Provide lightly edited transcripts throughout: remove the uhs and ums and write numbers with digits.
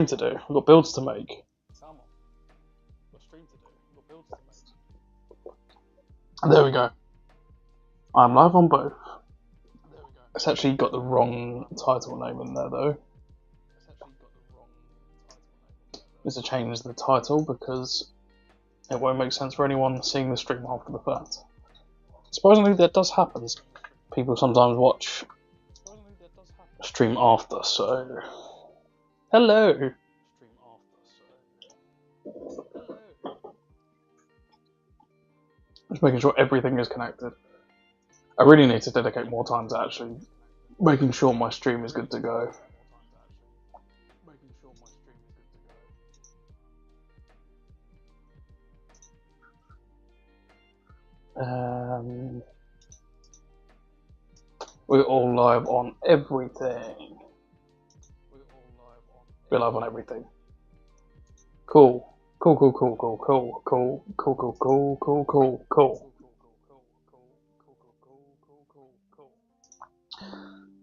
to do. I've got builds to make. There we go. I'm live on both. It's actually got the wrong title name in there though. Need to change the title because it won't make sense for anyone seeing the stream after the fact. Surprisingly, that does happen. People sometimes watch a stream after, so hello. Just making sure everything is connected. I really need to dedicate more time to actually making sure my stream is good to go. We're all live on everything. We're live on everything. Cool. Cool.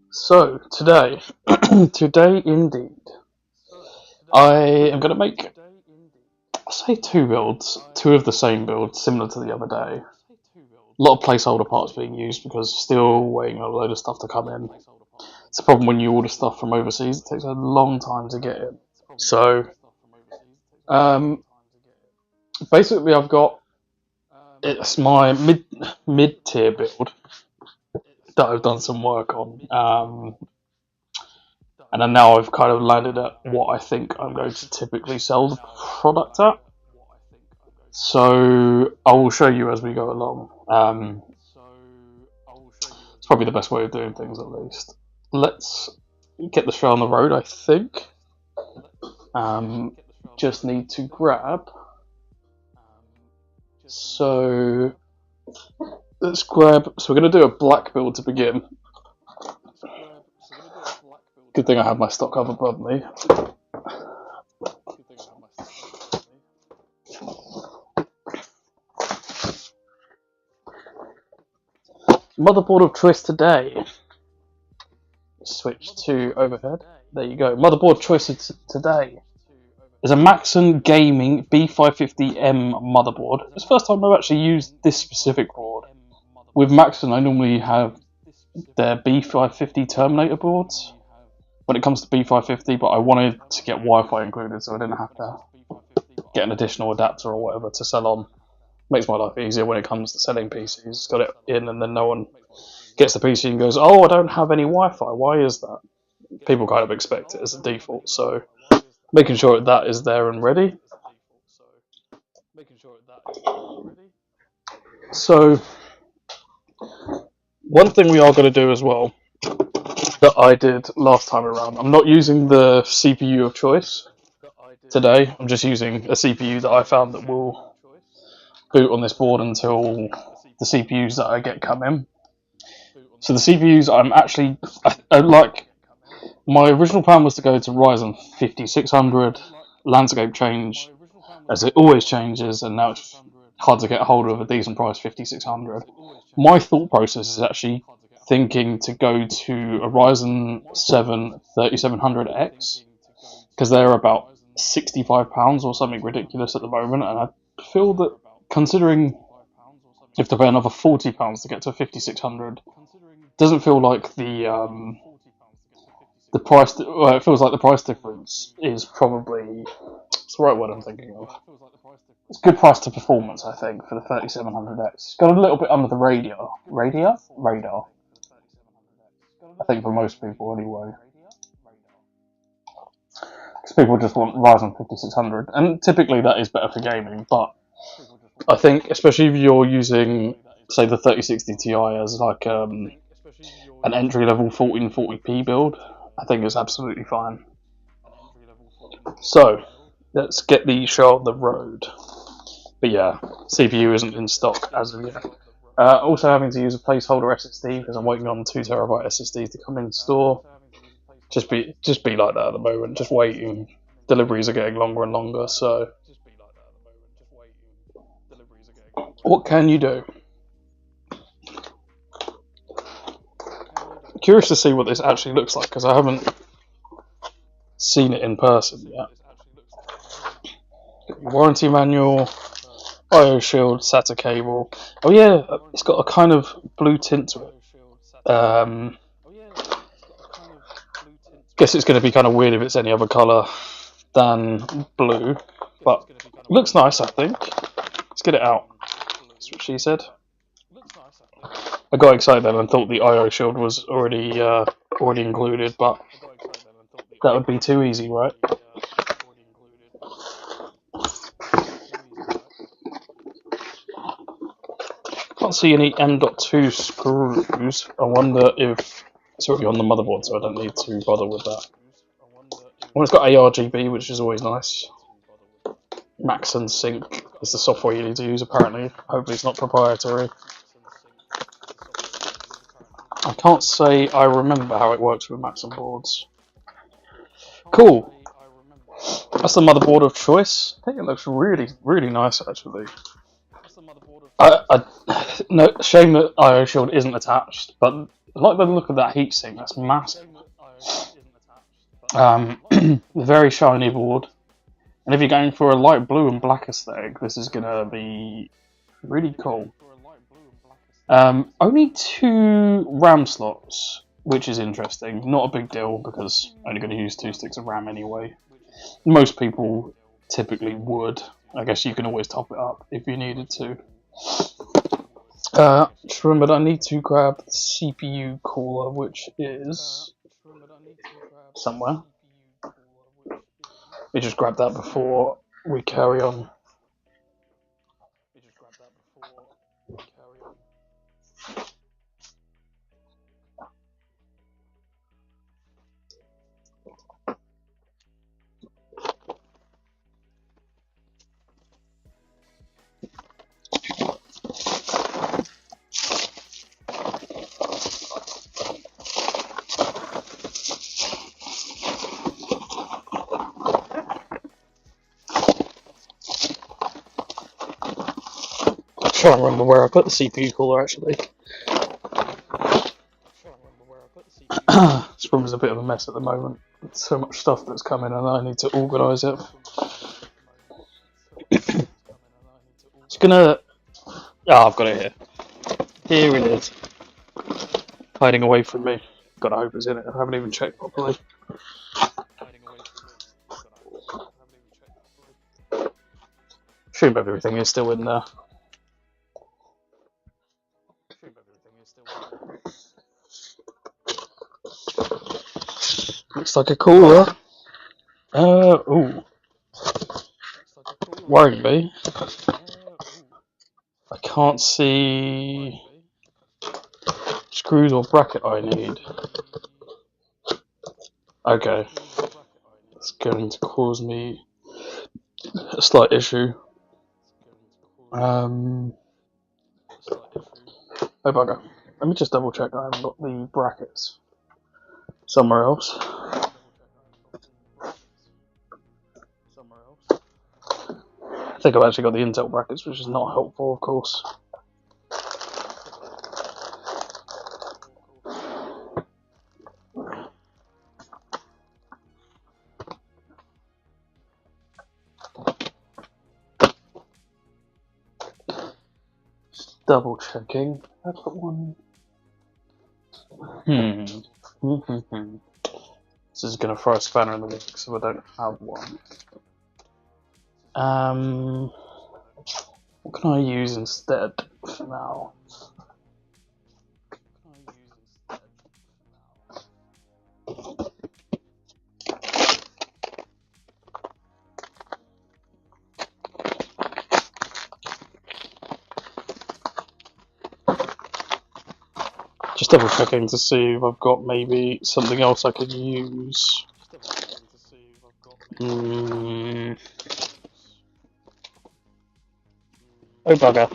So, today, today indeed, I am going to make, I'll say two builds, two of the same build, similar to the other day. A lot of placeholder parts being used because still waiting on a load of stuff to come in. It's a problem when you order stuff from overseas, it takes a long time to get it. So, basically I've got, it's my mid-tier build that I've done some work on. And then now I've kind of landed at what I think I'm going to typically sell the product at. So I will show you as we go along. It's probably the best way of doing things, at least. Let's get the show on the road, I think. Just need to grab. So let's grab. So we're going to do a black build to begin. Good thing I have my stock up above me. Motherboard of choice today. Switch to overhead. There you go. Motherboard choice today is a Maxon Gaming B550M motherboard. It's the first time I've actually used this specific board. With Maxon, I normally have their B550 Terminator boards when it comes to B550, but I wanted to get Wi-Fi included so I didn't have to get an additional adapter or whatever to sell on. Makes my life easier when it comes to selling PCs. Got it in and then no one gets the PC and goes, oh, I don't have any Wi-Fi. Why is that? People kind of expect it as a default, so making sure that is there and ready. So one thing we are going to do as well that I did last time around, I'm not using the CPU of choice today. I'm just using a CPU that I found that will boot on this board until the CPUs that I get come in. So the CPUs I like, my original plan was to go to Ryzen 5600. Landscape changed, as it always changes, and now it's hard to get a hold of a decent price 5600. My thought process is actually thinking to go to a Ryzen 7 3700X, because they're about £65 or something ridiculous at the moment, and I feel that considering if to pay another £40 to get to a 5600, doesn't feel like the price. Well, it feels like the price difference is probably, what's the right word I'm thinking of? It's good price to performance, I think, for the 3700X. It's got a little bit under the radar. I think for most people anyway. Because people just want Ryzen 5600, and typically that is better for gaming, but I think, especially if you're using, say, the 3060 Ti as like an entry-level 1440p build, I think it's absolutely fine. So, let's get the show on the road. But yeah, CPU isn't in stock as of yet. Also having to use a placeholder SSD because I'm waiting on 2TB SSD to come in store. Just be like that at the moment, just waiting. Deliveries are getting longer and longer, so what can you do? Curious to see what this actually looks like, because I haven't seen it in person yet. Warranty manual, IO shield, SATA cable. Oh yeah, it's got a kind of blue tint to it. Guess it's going to be kind of weird if it's any other colour than blue, but it looks nice, I think. Let's get it out. That's what she said. I got excited then and thought the IO shield was already included, but that would be too easy, right? Can't see any M.2 screws. I wonder if it's already on the motherboard, so I don't need to bother with that. Well, it's got ARGB, which is always nice. Maxon Sync is the software you need to use, apparently. Hopefully it's not proprietary. I can't say I remember how it works with Maxon boards. Cool. That's the motherboard of choice. I think it looks really, really nice, actually. No, shame that IO Shield isn't attached, but I like the look of that heatsink. That's massive. Very shiny board. And if you're going for a light blue and black aesthetic, this is going to be really cool. Only 2 RAM slots, which is interesting. Not a big deal because I'm only going to use 2 sticks of RAM anyway. Most people typically would. I guess you can always top it up if you needed to. Just remember that I need to grab the CPU cooler, which is somewhere. We just grab that before we carry on. I'm trying to remember where I put the CPU cooler actually. This room is a bit of a mess at the moment. There's so much stuff that's coming and I need to organise it. It's gonna... I've got it here. Here it is. Hiding away from me. Gotta hope it's in it. I haven't even checked properly. Assume everything is still in there. Looks like a cooler. Ooh. Won't be. I can't see screws or bracket I need. Okay. It's going to cause me a slight issue. Oh bugger. Let me just double check I haven't got the brackets somewhere else. I think I've actually got the Intel brackets, which is not helpful, of course. Just double checking. I've got one. This is going to throw a spanner in the works if I don't have one. What can I use instead for now? Just double checking to see if I've got maybe something else I could use. Oh bugger.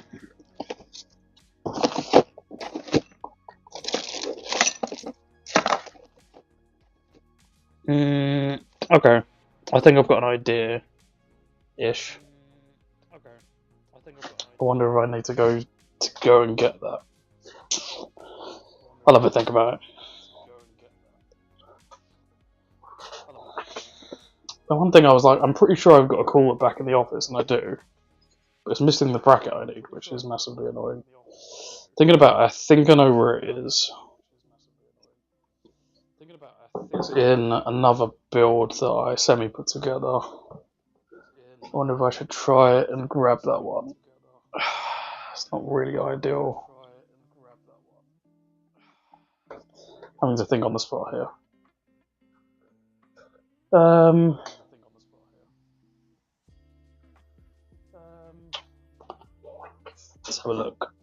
Okay. I think I've got an idea-ish. I wonder if I need to go and get that. I'll have a think about it. The one thing I was like, I'm pretty sure I've got a cooler back in the office, and I do, but it's missing the bracket I need, which is massively annoying. Thinking about it, I think I know where it is. It's in another build that I semi-put together. I wonder if I should try it and grab that one. It's not really ideal. Having to think on the spot here. Let's have a look.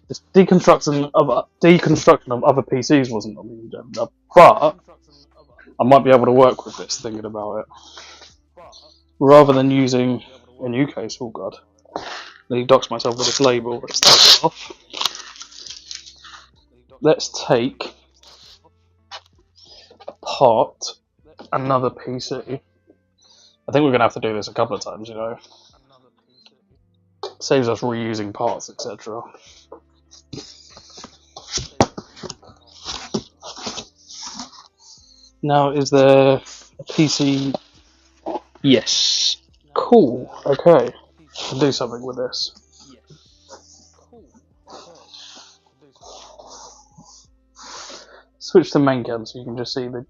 This deconstruction of other PCs wasn't on the agenda, but I might be able to work with this thinking about it. Rather than using a new case, oh god. I need to dox myself with this label. Let's take it off. Let's take apart another PC. I think we're going to have to do this a couple of times, you know. Saves us reusing parts, etc. Now, is there a PC? Yes. Cool. Okay. I'll do something with this. Switch to main cam so you can just see the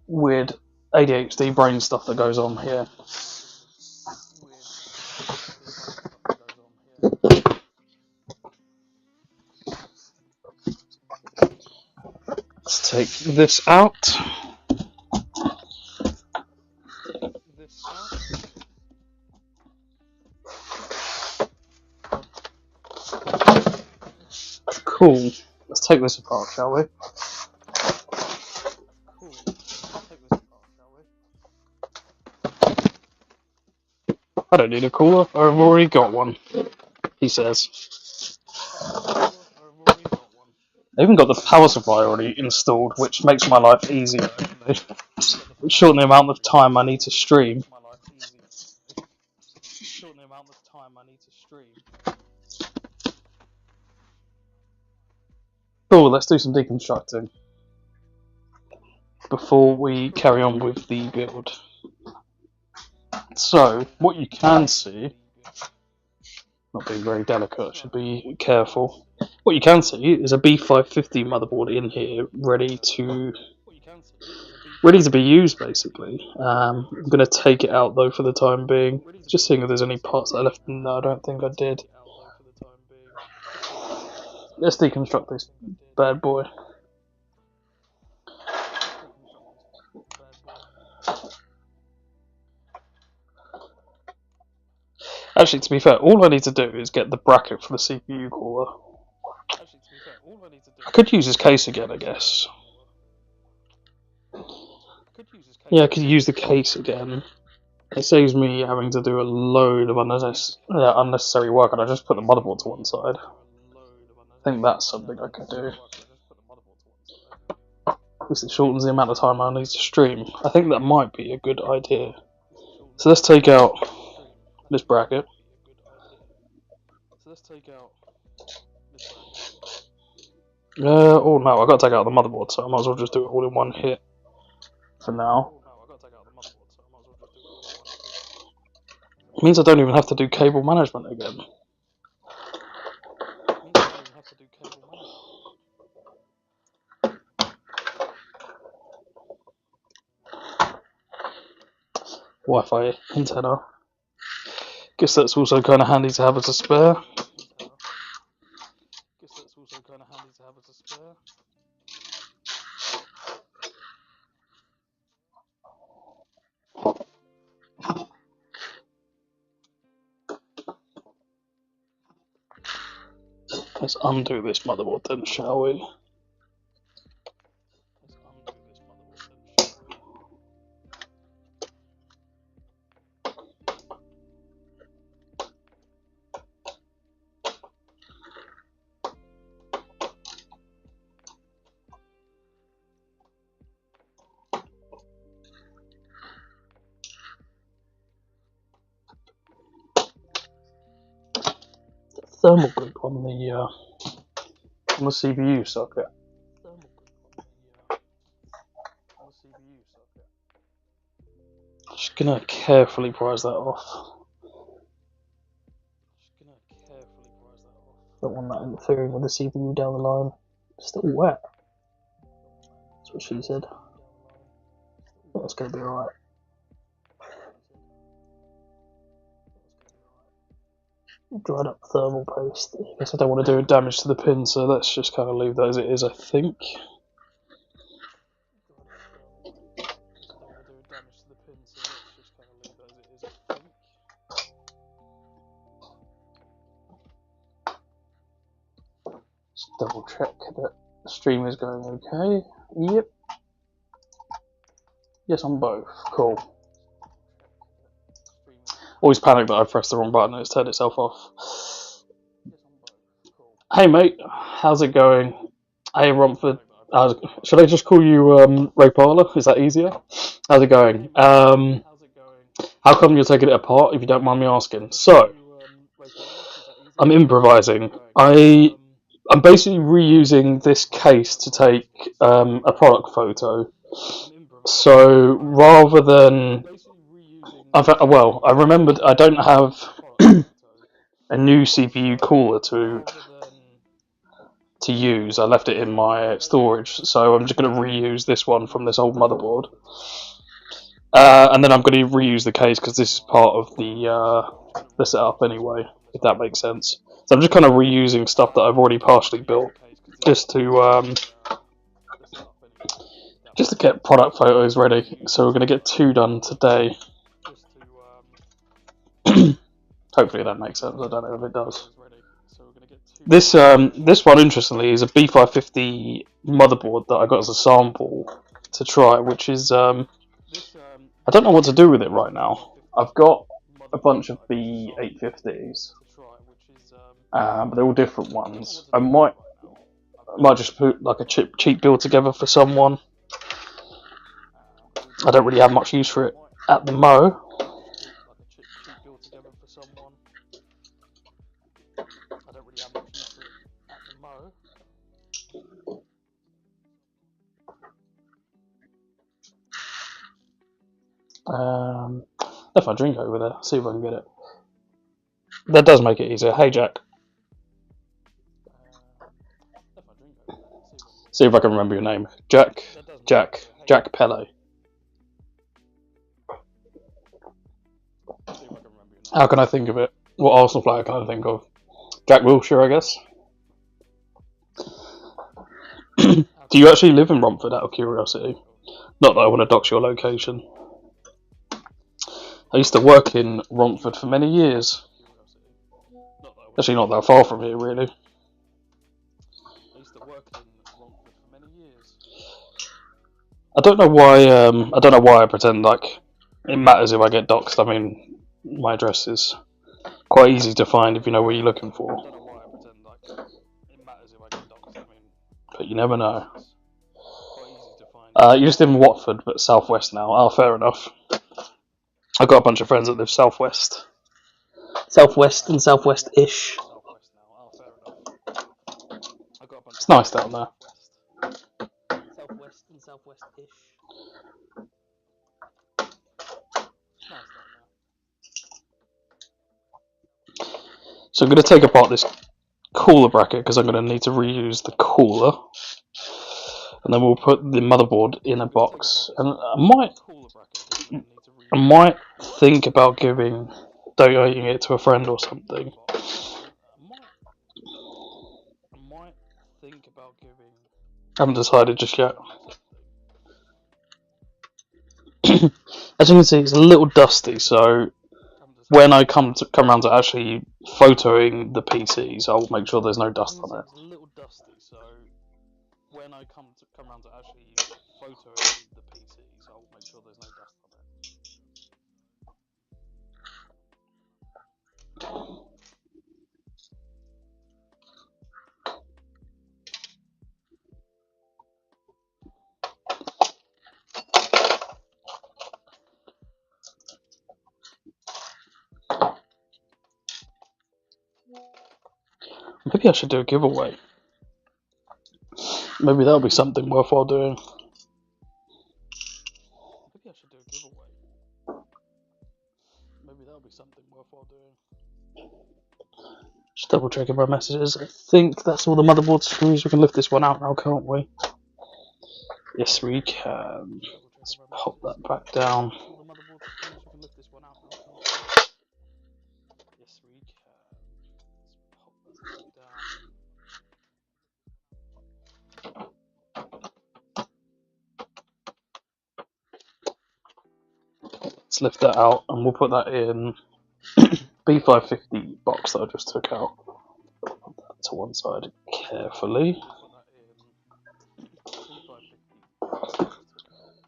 weird ADHD brain stuff that goes on here. Let's take this out. Cool. Let's take this apart, shall we? I don't need a cooler, I've already got one, he says. I even got the power supply already installed, which makes my life easier, which shorten the amount of time I need to stream. Cool, let's do some deconstructing before we carry on with the build. So, what you can see, not being very delicate, should be careful. What you can see is a B550 motherboard in here, ready to be used, basically. I'm going to take it out though for the time being, just seeing if there's any parts that I left. No, I don't think I did. Let's deconstruct this bad boy. Actually, to be fair, all I need to do is get the bracket for the CPU cooler. I could use this case again, I guess. Yeah, I could use the case again. It saves me having to do a load of unnecessary work, and I just put the motherboard to one side. I think that's something I could do. At least it shortens the amount of time I need to stream. I think that might be a good idea. So let's take out this bracket. Oh no, I've got to take out the motherboard, so I might as well just do it all in one hit for now. It means I don't even have to do cable management again. Wi-Fi antenna. Guess that's also kind of handy to have as a spare. Let's undo this motherboard then, shall we? thermal group on the CPU socket. Just gonna carefully prise that off. Don't want that interfering with the CPU down the line. It's still wet. That's what she said. That's gonna be alright. Dried up thermal paste. I guess I don't want to do damage to the pin, so let's just kind of leave that as it is, I think. Just double check that the stream is going okay. Yep. Yes, on both. Cool. Always panic that I pressed the wrong button and it's turned itself off. Hey mate, how's it going? Hey Romford. Should I just call you Ray Parler? Is that easier? How's it going? How come you're taking it apart, if you don't mind me asking? So, I'm improvising. I'm basically reusing this case to take a product photo. So, rather than... Well, I remembered I don't have a new CPU cooler to use. I left it in my storage, so I'm just going to reuse this one from this old motherboard. And then I'm going to reuse the case because this is part of the setup anyway, if that makes sense. So I'm just kind of reusing stuff that I've already partially built, just to get product photos ready. So we're going to get 2 done today. Hopefully that makes sense. I don't know if it does. This one, interestingly, is a B550 motherboard that I got as a sample to try, which is I don't know what to do with it right now. I've got a bunch of B850s, but they're all different ones. I might just put like a cheap build together for someone. I don't really have much use for it at the mo. If I drink over there, see if I can get it. That does make it easier. Hey Jack. See if I can remember your name. Jack Pele. How can I think of it? What Arsenal player can I think of? Jack Wilshere, I guess. Do you actually live in Romford, out of curiosity? Not that I want to dox your location. I used to work in Romford for many years. Actually, not that far from here, really. I don't know why I pretend like it matters if I get doxed. I mean, my address is quite easy to find if you know what you're looking for. But you never know. You just live in Watford, but southwest now. Oh, fair enough. I've got a bunch of friends that live southwest. Southwest and southwest-ish. It's nice down there. Southwest and southwest-ish. So I'm going to take apart this cooler bracket because I'm going to need to reuse the cooler. And then we'll put the motherboard in a box. And I might think about donating it to a friend or something. I haven't decided just yet. As you can see, it's a little dusty, so when I come around to actually photoing the PCs, I'll make sure there's no dust on it. Maybe I should do a giveaway. Maybe that'll be something worthwhile doing. Just double checking my messages. I think that's all the motherboard screws. We can lift this one out now, can't we? Yes, we can. Let's pop that back down. Let's lift that out and we'll put that in B550 box that I just took out. Put that to one side carefully.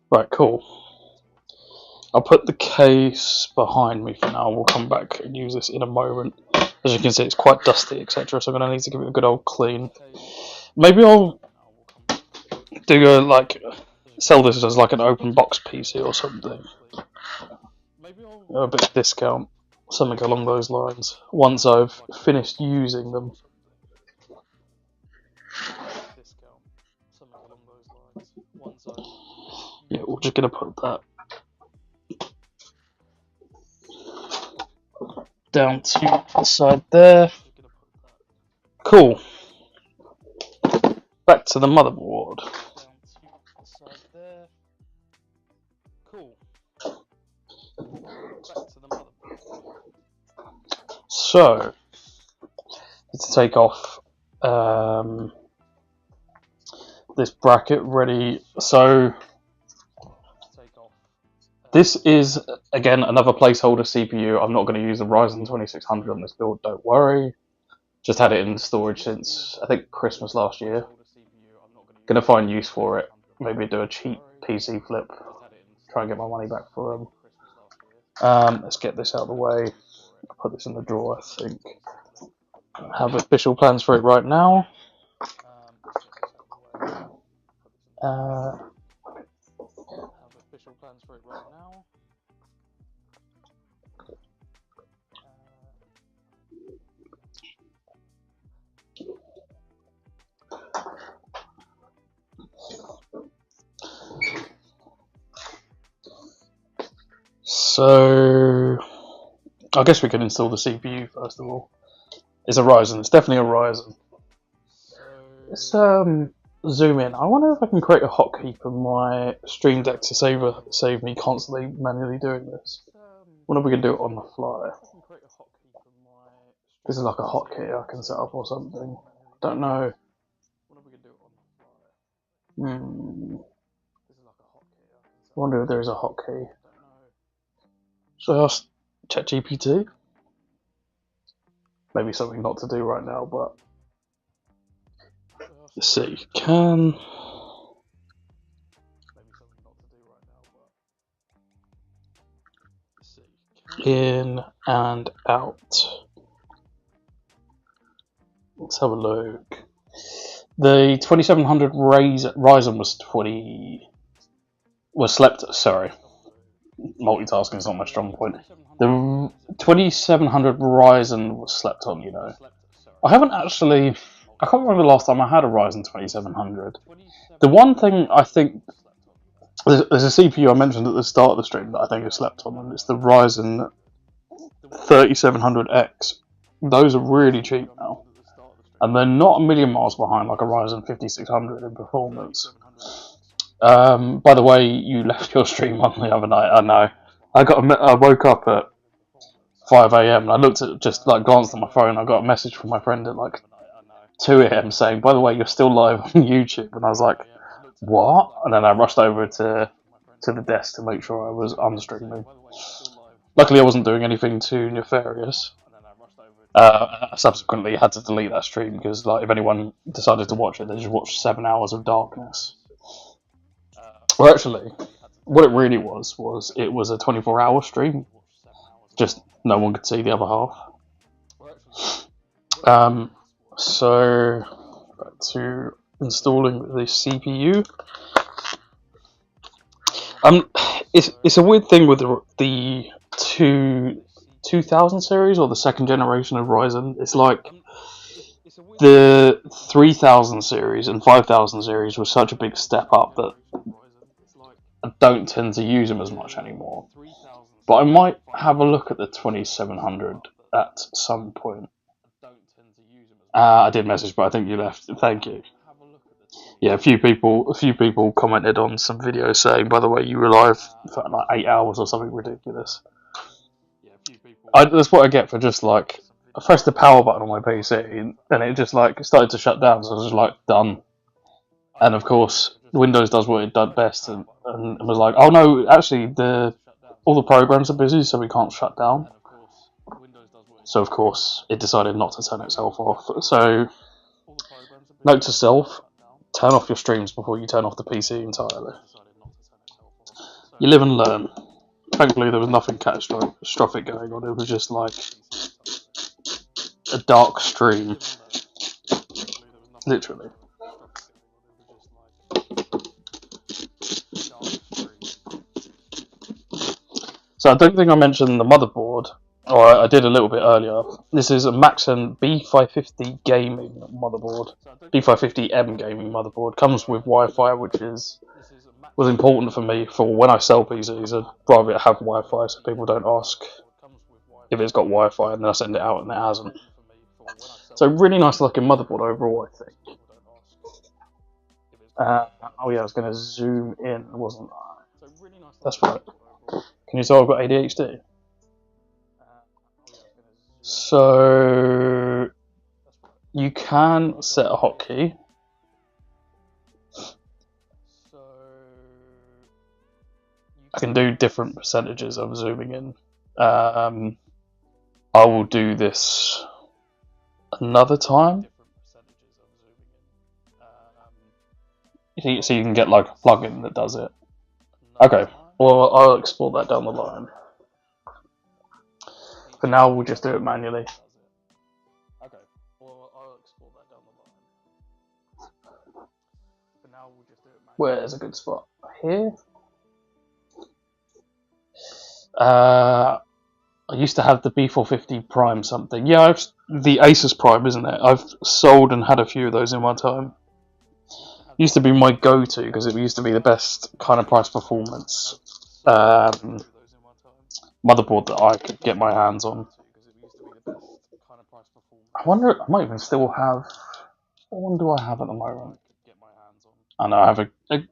Right, cool. I'll put the case behind me for now. We'll come back and use this in a moment. As you can see, it's quite dusty, etc. So I'm going to need to give it a good old clean. Maybe I'll do sell this as like an open box PC or something. A bit of discount, something along those lines. Once I've finished using them. Yeah, we're just going to put that down to the side there. Cool. Back to the motherboard. So, to take off this bracket ready. So, this is, again, another placeholder CPU. I'm not going to use the Ryzen 2600 on this build, don't worry. Just had it in storage since, I think, Christmas last year. Going to find use for it. Maybe do a cheap PC flip. Try and get my money back for them. Let's get this out of the way. I'll put this in the drawer, I think. I have official plans for it right now. So, I guess we can install the CPU first of all. It's a Ryzen. It's definitely a Ryzen. Let's zoom in. I wonder if I can create a hotkey for my Stream Deck to save me constantly manually doing this. I wonder if we can do it on the fly. This is like a hotkey I can set up or something. Don't know. I wonder if there is a hotkey. Should I ask ChatGPT? Maybe something not to do right now, but let's see. Can in and out. Let's have a look. The 2700 Ryzen was slept. Sorry, multitasking is not my strong point. The 2700 Ryzen was slept on. You know, I haven't actually. I can't remember the last time I had a Ryzen 2700. The one thing I think there's a CPU I mentioned at the start of the stream that I think is slept on, and it's the Ryzen 3700X. Those are really cheap now, and they're not a million miles behind like a Ryzen 5600 in performance. By the way, you left your stream on the other night. I know. I woke up at 5 AM and I looked at glanced at my phone. I got a message from my friend at like 2 AM saying, "By the way, you're still live on YouTube." And I was like, "What?" And then I rushed over to the desk to make sure I was unstreaming. Luckily, I wasn't doing anything too nefarious. I subsequently had to delete that stream because, like, if anyone decided to watch it, they just watched 7 hours of darkness. Well, actually, what it really was it was a 24-hour stream. Just no one could see the other half. So, back to installing the CPU. It's a weird thing with the 2000 series or the second generation of Ryzen. It's like the 3000 series and 5000 series was such a big step up that I don't tend to use them as much anymore. But I might have a look at the 2700 at some point. I did message, but I think you left. Thank you. Yeah, a few people commented on some videos saying, by the way, you were live for like 8 hours or something ridiculous. That's what I get for just like, I pressed the power button on my PC and it just like started to shut down, so I was just like, done. And of course, Windows does what it does best and was like, oh no, actually all the programs are busy, so we can't shut down. So of course, it decided not to turn itself off. So, note to self, turn off your streams before you turn off the PC entirely. You live and learn. Thankfully, there was nothing catastrophic going on. It was just like a dark stream. Literally. So I don't think I mentioned the motherboard, or I did a little bit earlier. This is a Maxon B550 gaming motherboard. B550M gaming motherboard. Comes with Wi-Fi, which was important for me for when I sell PCs. I'd rather have Wi-Fi so people don't ask if it's got Wi-Fi and then I send it out and it hasn't. So really nice looking motherboard overall, I think. Oh yeah, I was going to zoom in, wasn't I? That's right. Can you tell I've got ADHD? So you can set a hotkey. I can do different percentages of zooming in. I will do this another time. So you can get like a plugin that does it. Okay, well I'll explore that down the line. For now, we'll just do it manually. Where's a good spot? Here? I used to have the B450 Prime something. Yeah, the Asus Prime, isn't it? I've sold and had a few of those in my time. Used to be my go-to because it used to be the best kind of price performance motherboard that I could get my hands on. I wonder, I might even still have. What one do I have at the moment? I know I have I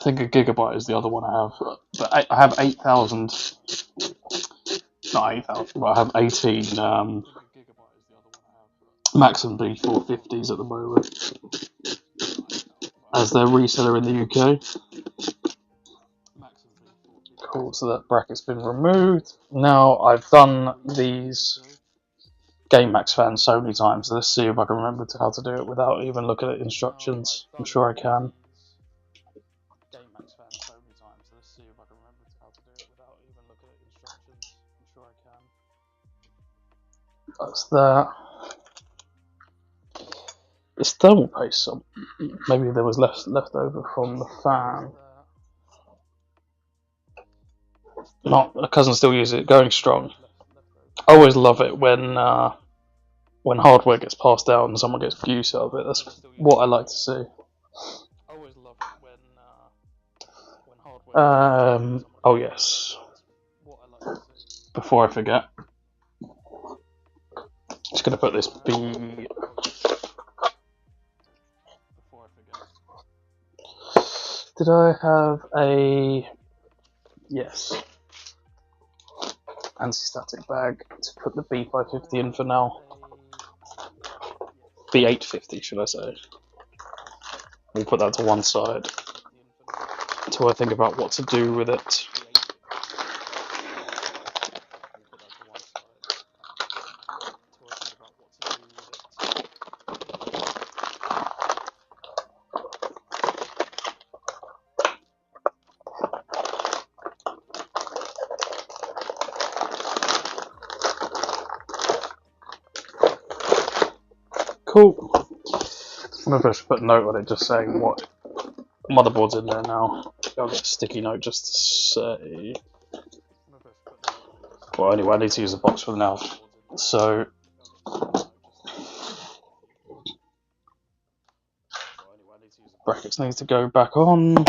think a Gigabyte is the other one I have. But I have 8,000. Not 8,000, but I have 18 Maxon B450s at the moment as their reseller in the UK. Cool, so that bracket's been removed. Now I've done these GameMax fans so many times, so let's see if I can remember how to do it without even looking at instructions. I'm sure I can. That's that. It's thermal paste, so maybe there was left over from the fan. Not, my cousin still uses it, going strong. I always love it when hardware gets passed down and someone gets use out of it. That's what I like to see. Oh yes. Before I forget, just gonna put this B. Did I have a yes anti-static bag to put the B550 in for now? B850, should I say? We'll put that to one side until I think about what to do with it. Cool. I wonder if I should put a note on it just saying what motherboard's in there now. I'll get a sticky note just to say. Well, anyway, I need to use the box for now. So, Brackets need to go back on.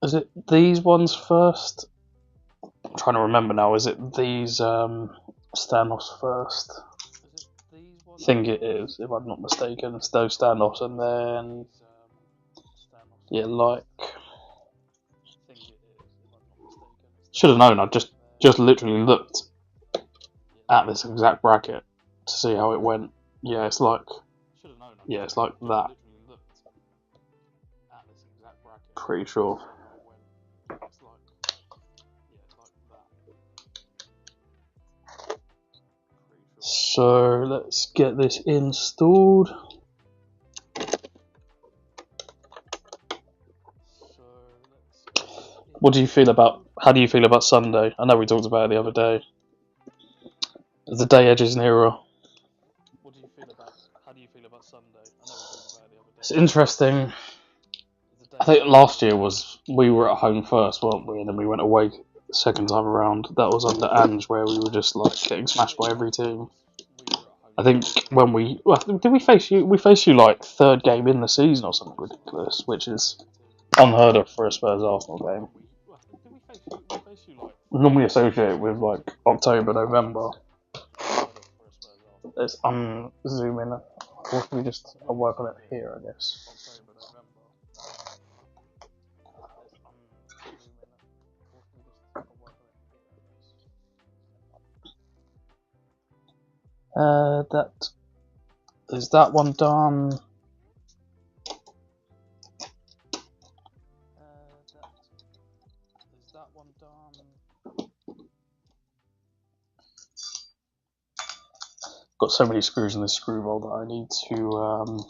Is it these ones first? I'm trying to remember now. Is it these standoffs first? I think it is, if I'm not mistaken. It's those standoffs and then yeah, like should have known. I just literally looked at this exact bracket to see how it went. Yeah, it's like that. Pretty sure. So let's get this installed. How do you feel about Sunday? I know we talked about it the other day. The day edges nearer. It's interesting. I think last year we were at home first, weren't we? And then we went away the second time around. That was under Ange, where we were just like getting smashed by every team. I think did we face you? We faced you like third game in the season or something ridiculous, which is unheard of for a Spurs Arsenal game. Normally associated with like October, November. Let's zoom in. Or can we just work on it here, I guess. That is that one done. Got so many screws in this screw roll that I need to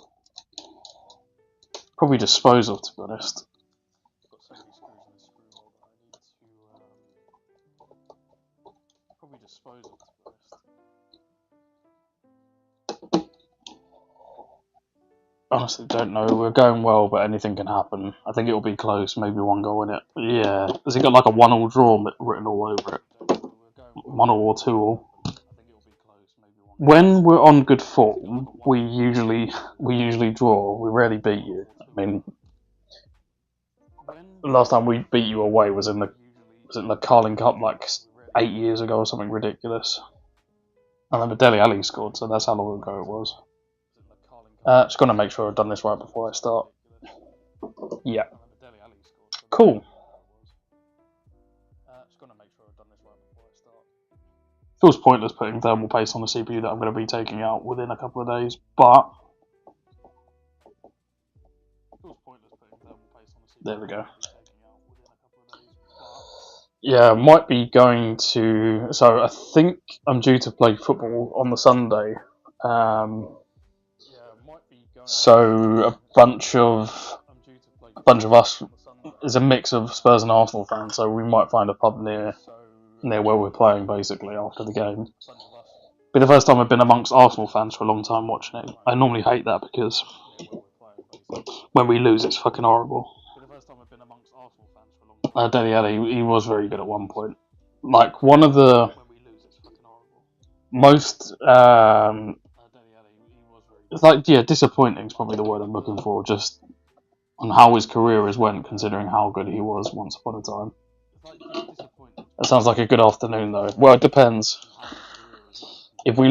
probably dispose of, to be honest. Honestly, don't know. We're going well, but anything can happen. I think it'll be close. Maybe one goal in it. Yeah. Has it got like a 1-1 draw written all over it? 1-1 or 2-2. When we're on good form, we usually draw. We rarely beat you. I mean, the last time we beat you away was in the Carling Cup like 8 years ago or something ridiculous. I remember Dele Alli scored, so that's how long ago it was. Just gonna make sure I've done this right before I start. Yeah. Cool. Feels pointless putting thermal paste on the CPU that I'm going to be taking out within a couple of days, but there we go. Yeah, might be going to. So I think I'm due to play football on the Sunday. So a bunch of us is a mix of Spurs and Arsenal fans. So we might find a pub near where we're playing, basically after the game. Be the first time I've been amongst Arsenal fans for a long time watching it. I normally hate that because when we lose, it's fucking horrible. Dele Alli, he was very good at one point. Like one of the most, it's like disappointing is probably the word I'm looking for. Just on how his career has went, considering how good he was once upon a time. That sounds like a good afternoon, though. Well, it depends. If I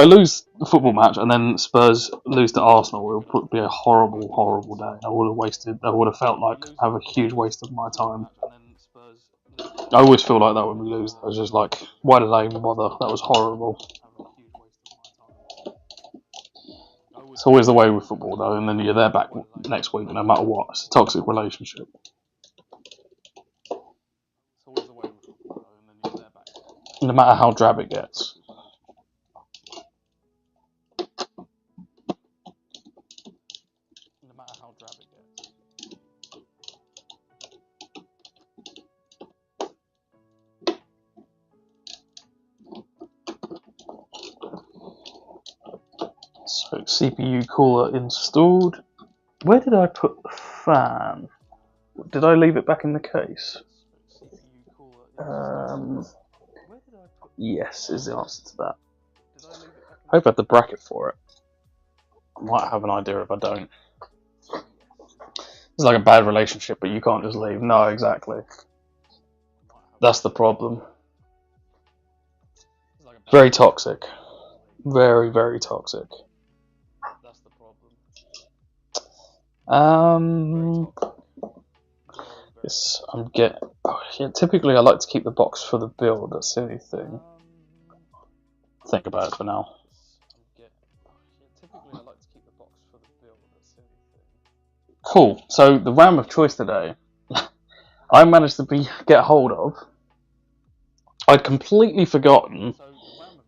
lose the football match and then Spurs lose to Arsenal, it would be a horrible, horrible day. I would have felt like I have a huge waste of my time. I always feel like that when we lose. I was just like, why did I even bother? That was horrible. It's always the way with football, though, and then you're there back next week, no matter what. It's a toxic relationship. No matter how drab it gets. So CPU cooler installed. Where did I put the fan? Did I leave it back in the case? Yes is the answer to that. I hope I had the bracket for it. I might have an idea if I don't. It's like a bad relationship, but you can't just leave. No, exactly. That's the problem. Very toxic. Very, very toxic. Yes, I'm getting. Oh, yeah, typically, I like to keep the box for the build. That's the only thing. Think about it for now. Cool. So the RAM of choice today, I managed to get hold of. I'd completely forgotten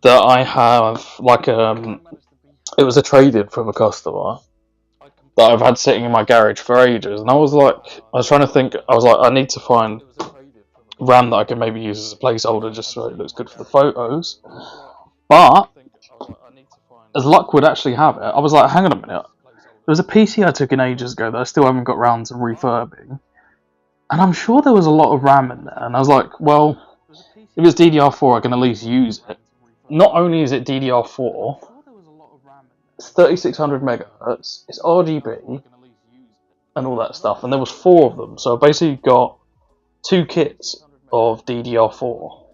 that I have like it was a trade-in from a customer that I've had sitting in my garage for ages, and I was trying to think. I was like, I need to find RAM that I can maybe use as a placeholder just so it looks good for the photos. But as luck would actually have it, I was like, hang on a minute. There was a PC I took in ages ago that I still haven't got round to refurbing, and I'm sure there was a lot of RAM in there. And I was like, well, if it's DDR4, I can at least use it. Not only is it DDR4, it's 3600 megahertz, it's RGB, and all that stuff. And there was 4 of them, so I basically got 2 kits of DDR4.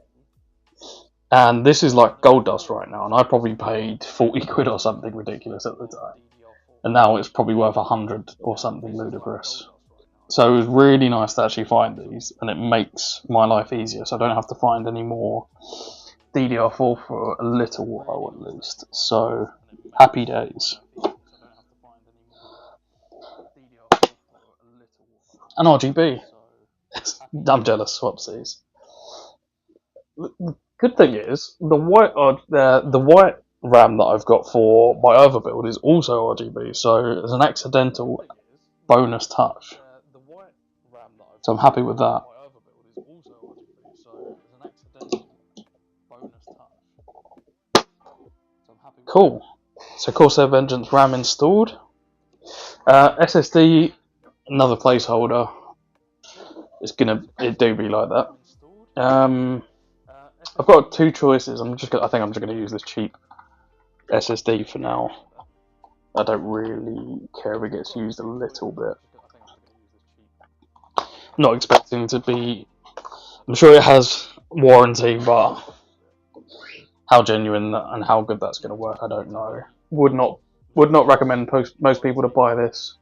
And this is like gold dust right now, and I probably paid 40 quid or something ridiculous at the time. And now it's probably worth 100 or something ludicrous. So it was really nice to actually find these, and it makes my life easier, so I don't have to find any more DDR4 for a little while at least. So, happy days. And RGB. I'm jealous, swapsies. The good thing is, the white RAM that I've got for my other build is also RGB, so it's an accidental bonus touch. So I'm happy with that. Cool. So Corsair Vengeance RAM installed. SSD, another placeholder. It do be like that. I've got 2 choices. I think I'm just gonna use this cheap SSD for now. I don't really care if it gets used a little bit. Not expecting to be. I'm sure it has warranty, but how genuine and how good that's going to work, I don't know. Would not recommend most people to buy this.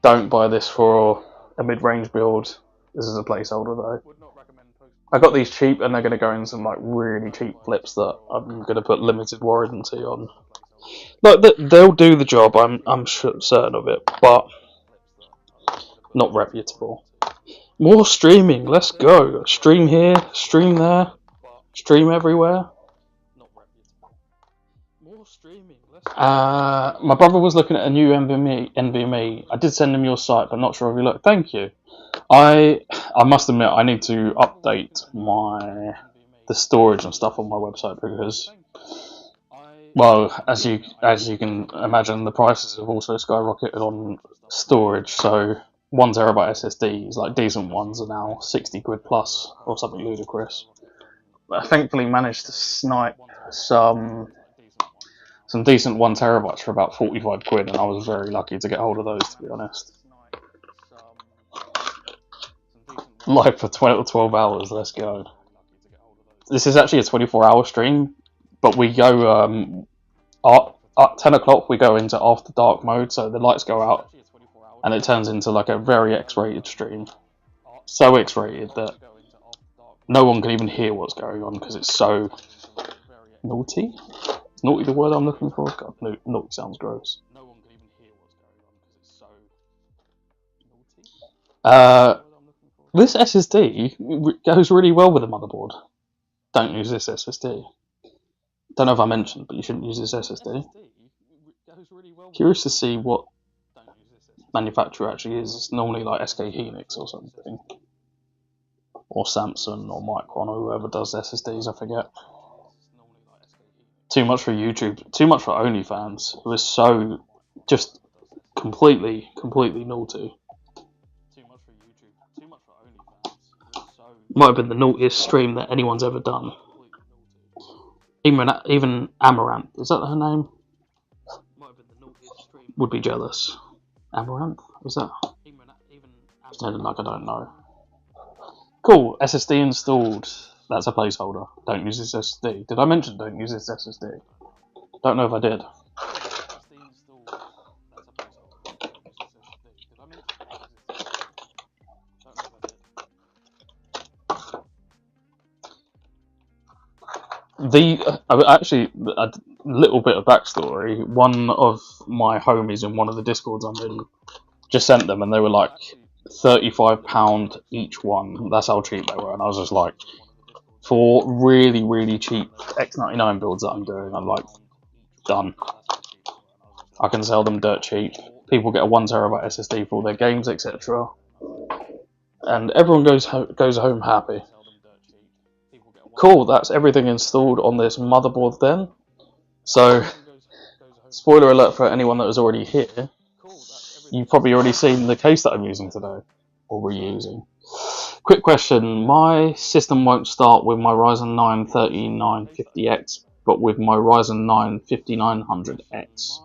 Don't buy this for a mid-range build. This is a placeholder though. I got these cheap, and they're going to go in some like really cheap flips that I'm going to put limited warranty on. Like they'll do the job. I'm certain of it, but not reputable. More streaming. Let's go. Stream here. Stream there. Stream everywhere. My brother was looking at a new NVMe. I did send him your site, but I'm not sure if he looked. Thank you. I must admit I need to update the storage and stuff on my website because, well, as you can imagine, the prices have also skyrocketed on storage. So 1 terabyte SSDs, like decent ones, are now 60 quid plus or something ludicrous. But I thankfully managed to snipe some decent 1 terabytes for about 45 quid, and I was very lucky to get hold of those, to be honest. Live for 12 hours, let's go. This is actually a 24-hour stream, but we go at 10 o'clock we go into after dark mode, so the lights go out and it turns into like a very X-rated stream. So X-rated that no one can even hear what's going on because it's so naughty. Is naughty the word I'm looking for? God, naughty sounds gross. This SSD goes really well with the motherboard. Don't use this SSD. Don't know if I mentioned, but you shouldn't use this SSD. Curious to see what manufacturer actually is. It's normally like SK Hynix or something. Or Samsung or Micron or whoever does SSDs, I forget. Too much for YouTube. Too much for OnlyFans. It was so just completely naughty. Might have been the naughtiest stream that anyone's ever done. Even Amaranth, is that her name? Would be jealous. Amaranth? Was that? Sounded like I don't know. Cool, SSD installed. That's a placeholder. Don't use this SSD. Did I mention don't use this SSD? Don't know if I did. Actually, a little bit of backstory. One of my homies in one of the discords I'm in just sent them, and they were like £35 each one. That's how cheap they were, and I was just like, for really cheap X99 builds that I'm doing, I'm like, done. I can sell them dirt cheap. People get a 1TB SSD for all their games, etc. And everyone goes home happy. Cool, that's everything installed on this motherboard then. So, spoiler alert for anyone that was already here, you've probably already seen the case that I'm using today, or reusing. Quick question, my system won't start with my Ryzen 9 3950X, but with my Ryzen 9 5900X.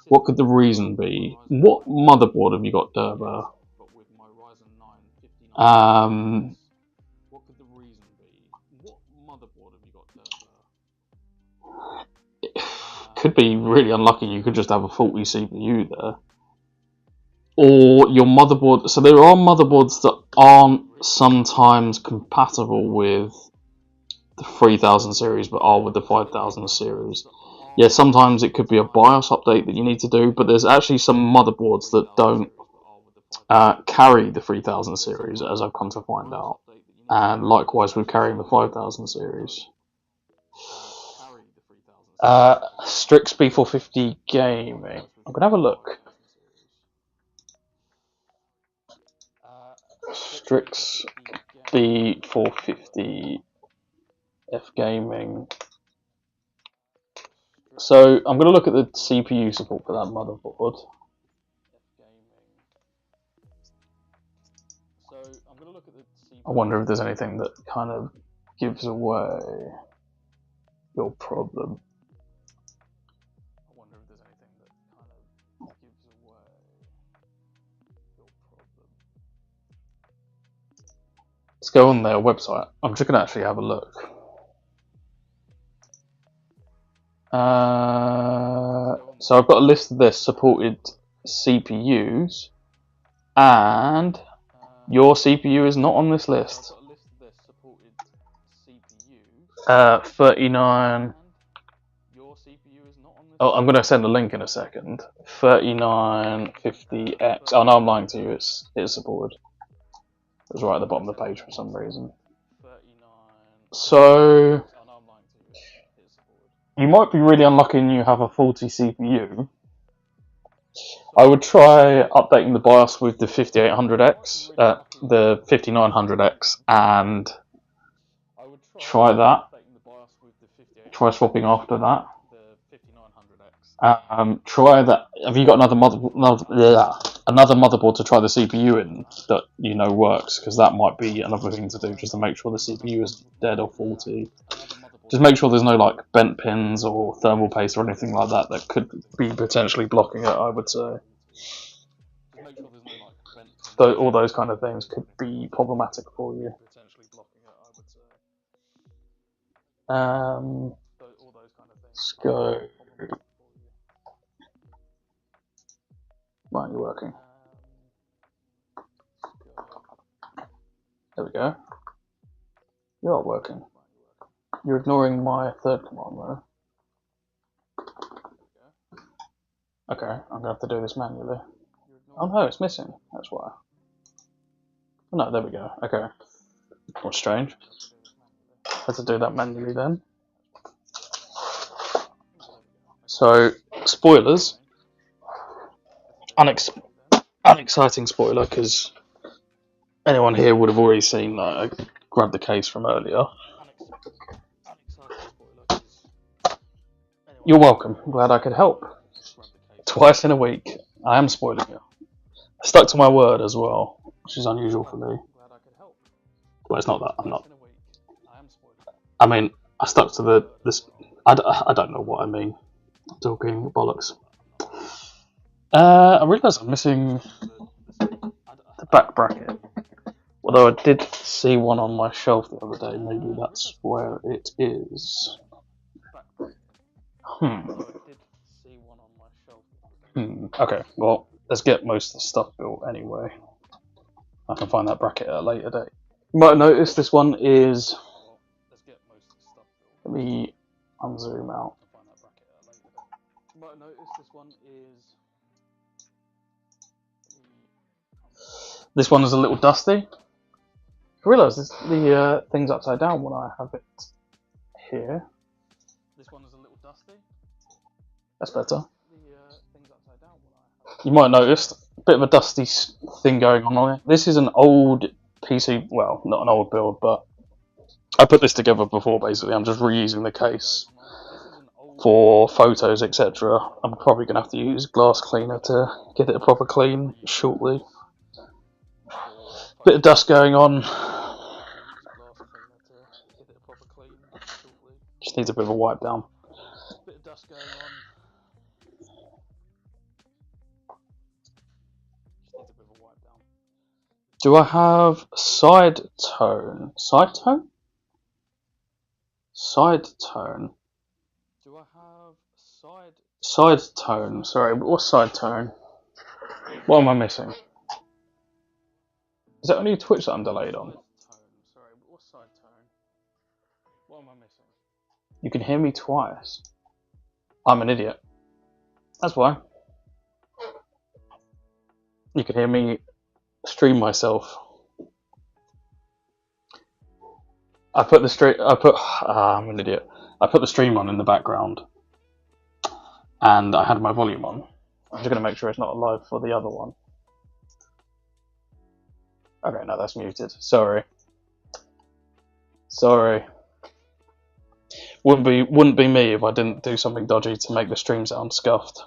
What could the reason be? What motherboard have you got, Durber? Could be really unlucky, you could just have a faulty CPU there. Or your motherboard, so there are motherboards that aren't sometimes compatible with the 3000 series but are with the 5000 series. Yeah, sometimes it could be a BIOS update that you need to do, but there's actually some motherboards that don't carry the 3000 series, as I've come to find out. And likewise with carrying the 5000 series. Strix B450 Gaming. I'm gonna have a look. Strix B450 F Gaming. So I'm gonna look at the CPU support for that motherboard. I wonder if there's anything that kind of gives away your problem. Let's go on their website. I'm just going to actually have a look. So I've got a list of their supported CPUs, and your CPU is not on this list. 39. Oh, I'm going to send a link in a second. 3950X. Oh no, I'm lying to you. It's supported. It was right at the bottom of the page for some reason. So you might be really unlucky and you have a faulty CPU. I would try updating the BIOS with the 5800X, the 5900X, and try that. Try swapping after that. Try that. Have you got another motherboard to try the CPU in that you know works? Because that might be another thing to do, just to make sure the CPU is dead or faulty. Just make sure there's no like bent pins or thermal paste or anything like that that could be potentially blocking it, I would say. So all those kind of things could be problematic for you. Let's go. Why aren't you working? There we go. You are working. You're ignoring my third command though. Okay, I'm gonna have to do this manually. Oh no, it's missing. That's why. Oh, no, there we go. Okay. What's strange? Had to do that manually then. So, spoilers. Unexciting spoiler, because anyone here would have already seen that I grabbed the case from earlier. You're welcome. I'm glad I could help. Twice in a week. I am spoiling you. I stuck to my word as well, which is unusual for me. Well, it's not that. I'm not. I mean, I stuck to this. I don't know what I mean. I'm talking bollocks. I realise I'm missing the back bracket. Although I did see one on my shelf the other day. Maybe that's where it is. Okay, well, let's get most of the stuff built anyway. I can find that bracket at a later date. You might notice this one is. Let me unzoom out. You might notice this one is. This one is a little dusty. I realise the thing's upside down when I have it here. This one is a little dusty. That's better. You might notice a bit of a dusty thing going on it. This is an old PC, well, not an old build, but I put this together before basically. I'm just reusing the case for photos, etc. I'm probably going to have to use glass cleaner to get it a proper clean shortly. Bit of dust going on. Just needs a bit of a wipe down. Do I have side tone? Side tone? Side tone. Do I have side tone? Sorry, but what's side tone? What am I missing? Is that only Twitch that I'm delayed on? Sorry, but what's side tone? What am I missing? You can hear me twice. I'm an idiot. That's why. You can hear me stream myself. I'm an idiot. I put the stream on in the background, and I had my volume on. I'm just going to make sure it's not live for the other one. Okay, no, that's muted. Sorry. Wouldn't be me if I didn't do something dodgy to make the stream sound scuffed.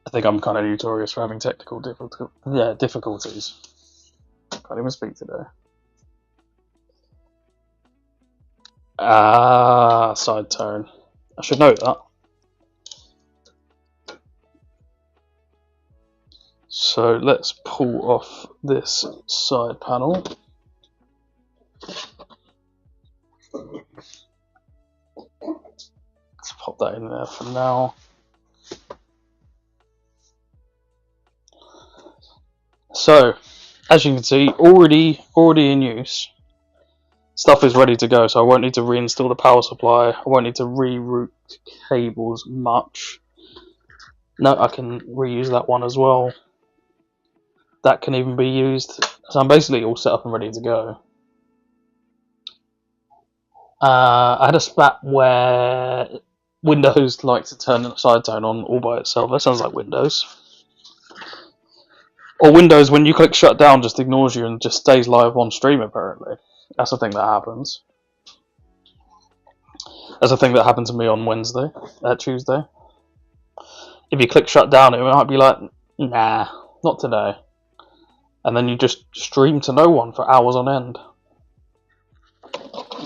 I think I'm kind of notorious for having technical difficulties. Can't even speak today. Side tone. I should know that. So let's pull off this side panel. Let's pop that in there for now. So, as you can see, already in use. Stuff is ready to go, so I won't need to reinstall the power supply. I won't need to reroute cables much. No, I can reuse that one as well. That can even be used. So I'm basically all set up and ready to go. I had a spat where Windows likes to turn the side tone on all by itself. That sounds like Windows. Or Windows, when you click shut down, just ignores you and just stays live on stream, apparently. That's the thing that happens. That's the thing that happened to me on Tuesday. If you click shut down, it might be like, nah, not today. And then you just stream to no one for hours on end.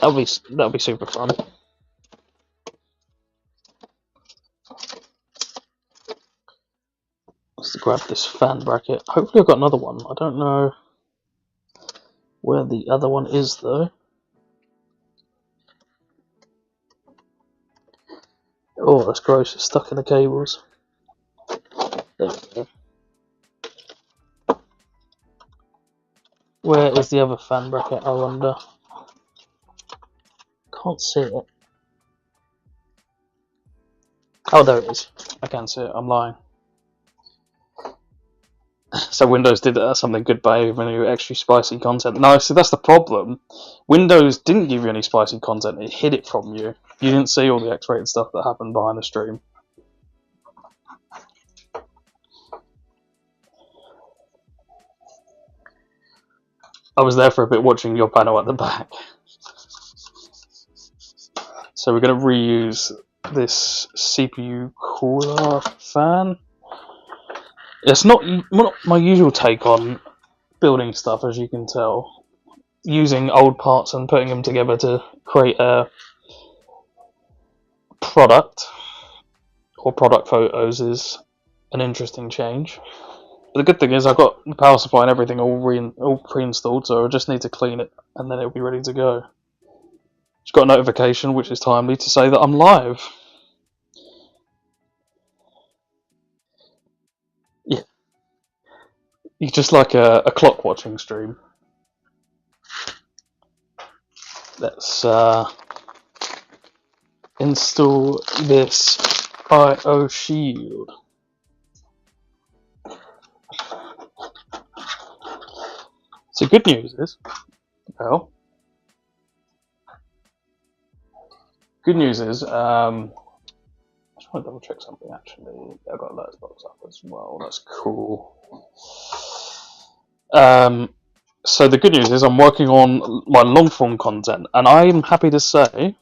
That'll be super fun. Let's grab this fan bracket. Hopefully I've got another one. I don't know where the other one is though. Oh, that's gross. It's stuck in the cables. There we go. Where is the other fan bracket, I wonder? Can't see it. Oh, there it is. I can see it. I'm lying. So Windows did something good by giving you extra spicy content. No, so that's the problem. Windows didn't give you any spicy content. It hid it from you. You didn't see all the X-rated stuff that happened behind the stream. I was there for a bit watching your panel at the back. So we're going to reuse this CPU cooler fan. It's not my usual take on building stuff, as you can tell. Using old parts and putting them together to create a product or product photos is an interesting change. But the good thing is I've got the power supply and everything all pre-installed, so I just need to clean it and then it'll be ready to go. Just got a notification, which is timely, to say that I'm live. Yeah, it's just like a clock watching stream. Let's install this IO shield. So good news is, well, good news is, I just want to double check something actually. I've got alerts box up as well. That's cool. So the good news is I'm working on my long form content, and I'm happy to say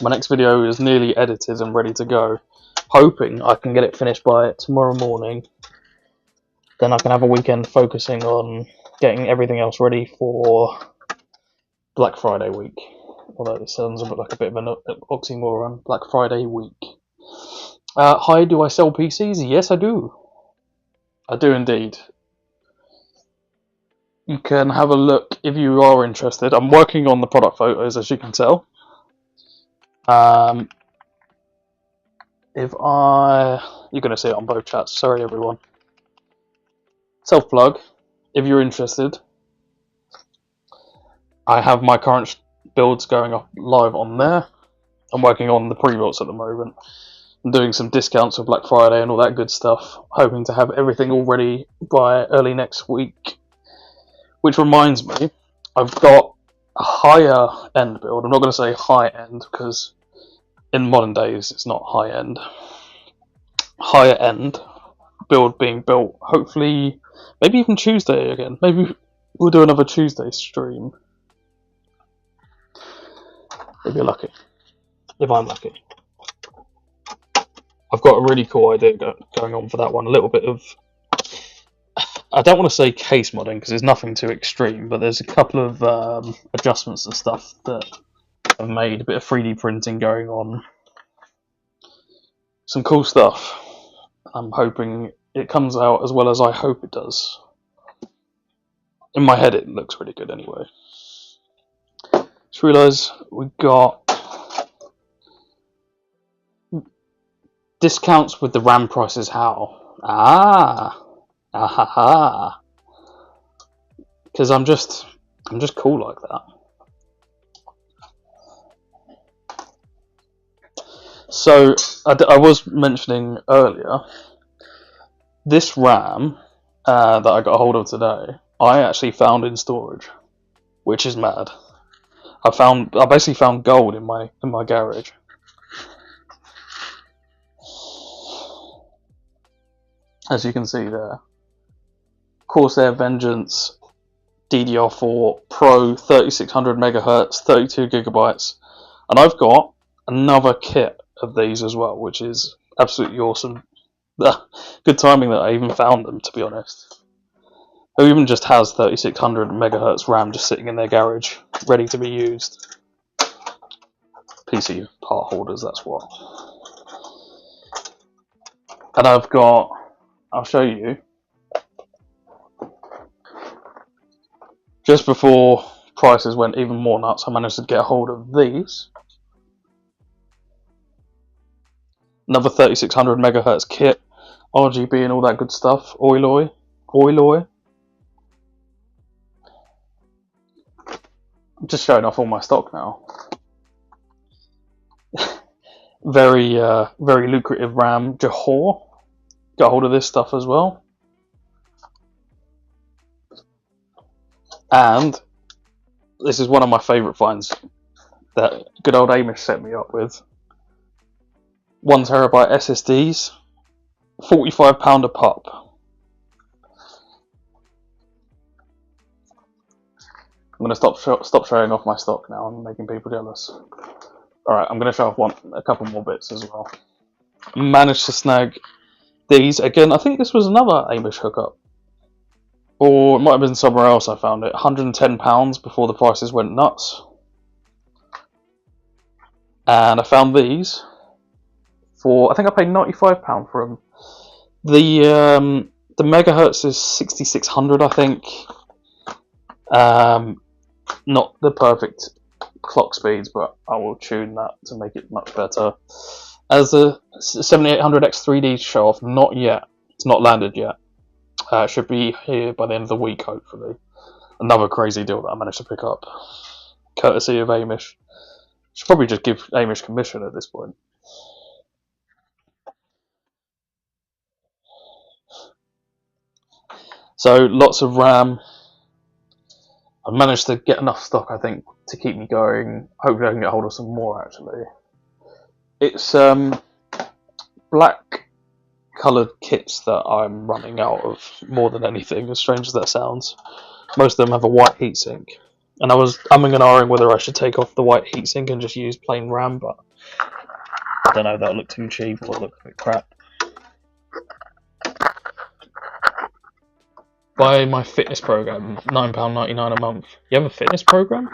my next video is nearly edited and ready to go. Hoping I can get it finished by tomorrow morning. Then I can have a weekend focusing on getting everything else ready for Black Friday week. Although it sounds like a bit of an oxymoron. Black Friday week. Hi, do I sell PCs? Yes, I do. I do indeed. You can have a look if you are interested. I'm working on the product photos, as you can tell. You're going to see it on both chats. Sorry, everyone. Self-plug. If you're interested, I have my current builds going up live on there. I'm working on the pre-builds at the moment. I'm doing some discounts for Black Friday and all that good stuff. Hoping to have everything all ready by early next week. Which reminds me, I've got a higher end build. I'm not going to say high end because in modern days it's not high end. Higher end build being built. Hopefully, maybe even Tuesday again. Maybe we'll do another Tuesday stream. If you're lucky. If I'm lucky. I've got a really cool idea going on for that one. A little bit of, I don't want to say case modding because there's nothing too extreme, but there's a couple of adjustments and stuff that I've made. A bit of 3D printing going on. Some cool stuff. I'm hoping it comes out as well as I hope it does. In my head, it looks really good anyway. Just realised we got discounts with the RAM prices. How? Because I'm just cool like that. So I was mentioning earlier, this RAM that I got a hold of today, I actually found in storage, which is mad. I basically found gold in my garage. As you can see there, Corsair Vengeance DDR4 Pro 3600 MHz, 32 gigabytes, and I've got another kit of these as well, which is absolutely awesome. Good timing that I even found them, to be honest. Who even just has 3600 MHz RAM just sitting in their garage, ready to be used. PC part holders, that's what. And I'll show you. Just before prices went even more nuts, I managed to get a hold of these. Another 3600 MHz kit, RGB and all that good stuff. Oiloi. I'm just showing off all my stock now. Very lucrative RAM. Johor. Got hold of this stuff as well. And this is one of my favourite finds that good old Amish set me up with. 1 terabyte SSDs, £45 a pop. I'm going to stop showing off my stock now. I'm making people jealous. Alright, I'm going to show off a couple more bits as well. Managed to snag these. Again, I think this was another Amish hookup. Or it might have been somewhere else I found it. £110 before the prices went nuts. And I found these for, I think I paid £95 for them. The megahertz is 6600, I think. Not the perfect clock speeds, but I will tune that to make it much better. As the 7800X 3D show off, not yet. It's not landed yet. It should be here by the end of the week, hopefully. Another crazy deal that I managed to pick up, courtesy of Amish. Should probably just give Amish commission at this point. So lots of RAM. I managed to get enough stock, I think, to keep me going. Hopefully I can get hold of some more, actually. It's black coloured kits that I'm running out of more than anything, as strange as that sounds. Most of them have a white heatsink. And I was umming and ahhing whether I should take off the white heatsink and just use plain RAM, but I don't know, that'll look too cheap or look a bit crap. Buy my fitness program, £9.99 a month. You have a fitness program?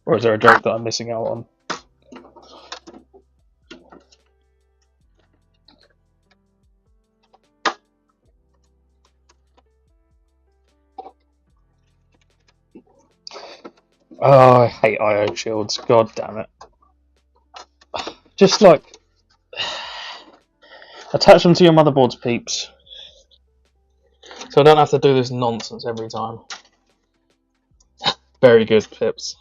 Or is there a joke that I'm missing out on? Oh, I hate IO shields. God damn it. Just like attach them to your motherboard's peeps. So I don't have to do this nonsense every time. Very good, Pips.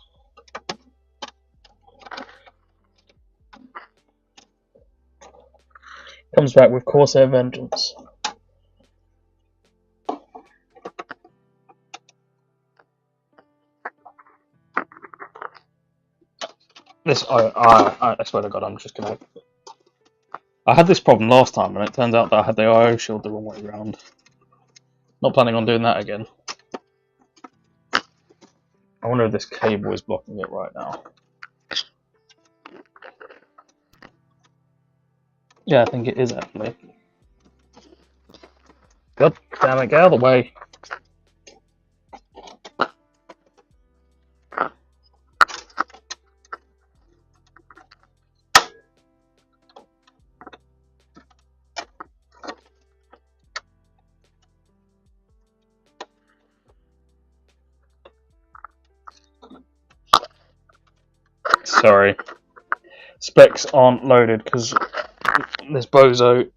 Comes back with Corsair Vengeance. This, I swear to God, I'm just gonna. I had this problem last time, and it turns out that I had the IO shield the wrong way around. Not planning on doing that again. I wonder if this cable is blocking it right now. Yeah, I think it is actually. God damn it, get out of the way. Sorry. Specs aren't loaded because this bozo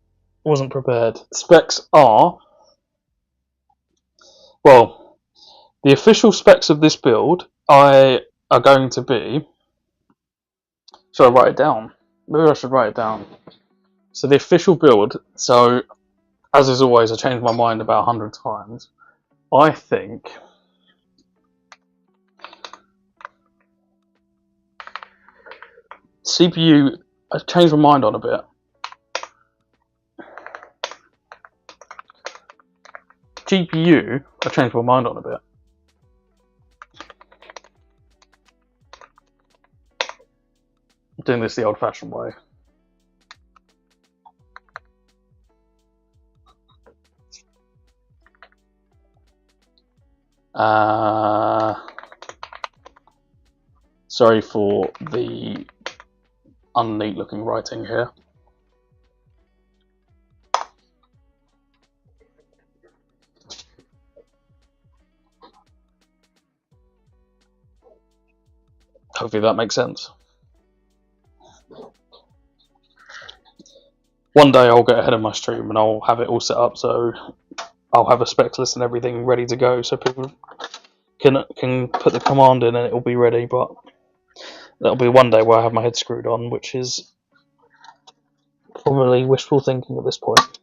wasn't prepared. Specs are... Well, the official specs of this build are going to be... Should I write it down? Maybe I should write it down. So the official build, so as is always, I changed my mind about 100 times. I think... CPU, I changed my mind on a bit. GPU, I changed my mind on a bit. I'm doing this the old-fashioned way. Sorry for the unneat looking writing here. Hopefully that makes sense. One day I'll get ahead of my stream and I'll have it all set up, so I'll have a specs list and everything ready to go, so people can put the command in and it'll be ready. But that'll be one day where I have my head screwed on, which is probably wishful thinking at this point.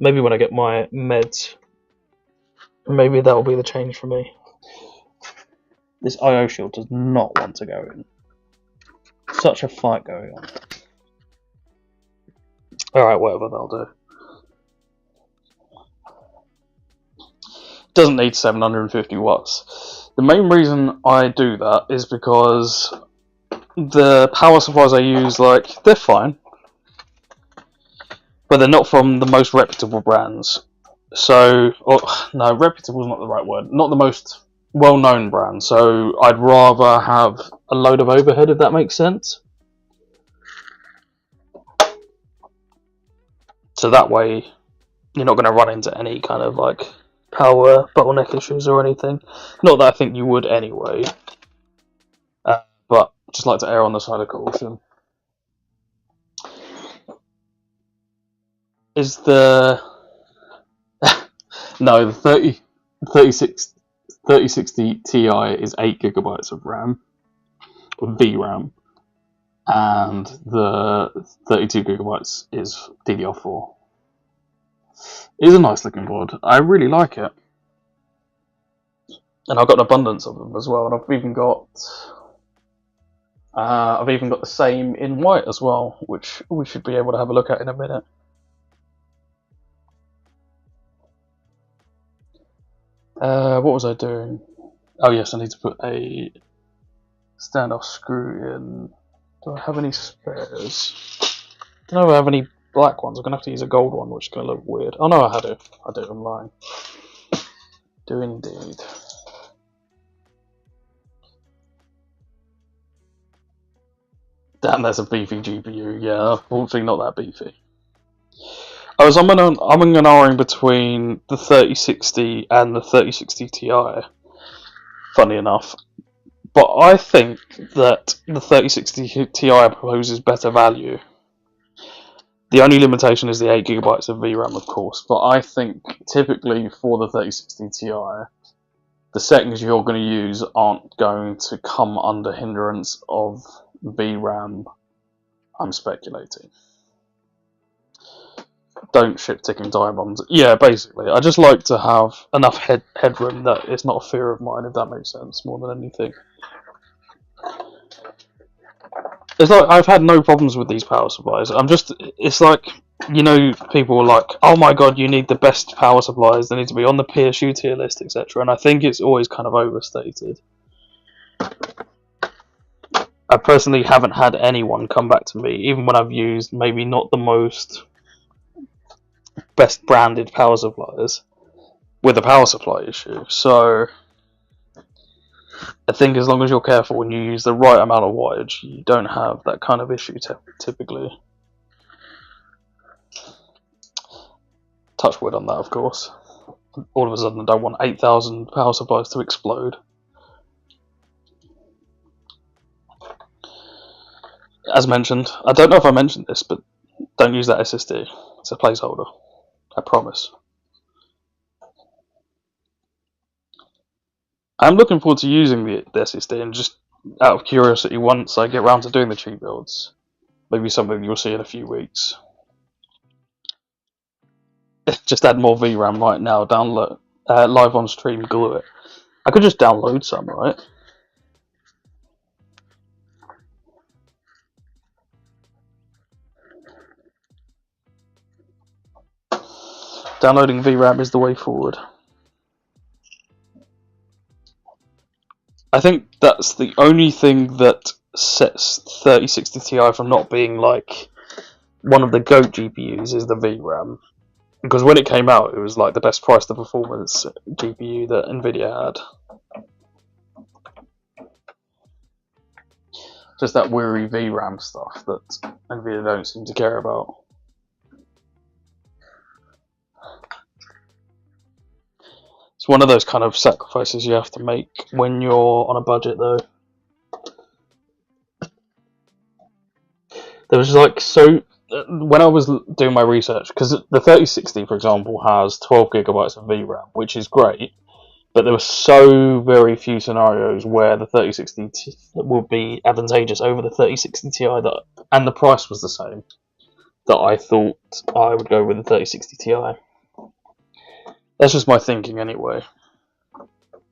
Maybe when I get my meds, maybe that'll be the change for me. This IO shield does not want to go in. Such a fight going on. Alright, whatever, that'll do. Doesn't need 750 watts. The main reason I do that is because the power supplies I use, like, they're fine, but they're not from the most reputable brands. So, no, reputable is not the right word. Not the most well-known brand. So I'd rather have a load of overhead, if that makes sense. So that way, you're not going to run into any kind of like power bottleneck issues or anything. Not that I think you would anyway, but just like to err on the side of caution. Is the no, the 3060 Ti is 8 GB of RAM, of VRAM, and the 32 GB is DDR4. It is a nice looking board. I really like it, and I've got an abundance of them as well. And I've even got the same in white as well, which we should be able to have a look at in a minute. What was I doing? Oh yes, I need to put a standoff screw in. Do I have any spares? I don't know if I have any black ones. I'm going to have to use a gold one, which is going to look weird. Oh no, I do. I'm lying. Do indeed. Damn, that's a beefy GPU. Yeah, hopefully not that beefy. I was umming and ahhing between the 3060 and the 3060 Ti, funny enough. But I think that the 3060 Ti proposes better value. The only limitation is the 8 GB of VRAM, of course, but I think typically for the 3060 Ti, the settings you're going to use aren't going to come under hindrance of VRAM. I'm speculating. Don't ship ticking time bombs. Yeah, basically. I just like to have enough headroom that it's not a fear of mine, if that makes sense, more than anything. It's like I've had no problems with these power supplies. It's like, you know, people are like, oh my god, you need the best power supplies, they need to be on the PSU tier list, etc. And I think it's always kind of overstated. I personally haven't had anyone come back to me, even when I've used maybe not the most best branded power suppliers, with a power supply issue. So I think as long as you're careful when you use the right amount of wattage, you don't have that kind of issue typically. Touch wood on that, of course. All of a sudden I don't want 8,000 power supplies to explode. As mentioned, I don't know if I mentioned this, but don't use that SSD. It's a placeholder. I promise. I'm looking forward to using the SSD, and just out of curiosity, once I get around to doing the cheat builds, maybe something you'll see in a few weeks. Just add more VRAM right now, download, live on stream, glue it. I could just download some, right? Downloading VRAM is the way forward. I think that's the only thing that sets 3060 Ti from not being like one of the GOAT GPUs is the VRAM. Because when it came out, it was like the best price to performance GPU that Nvidia had. Just that weary VRAM stuff that Nvidia don't seem to care about. It's one of those kind of sacrifices you have to make when you're on a budget, though. There was like when I was doing my research, because the 3060, for example, has 12 GB of VRAM, which is great, but there were so very few scenarios where the 3060 would be advantageous over the 3060 Ti, and the price was the same, that I thought I would go with the 3060 Ti. That's just my thinking anyway.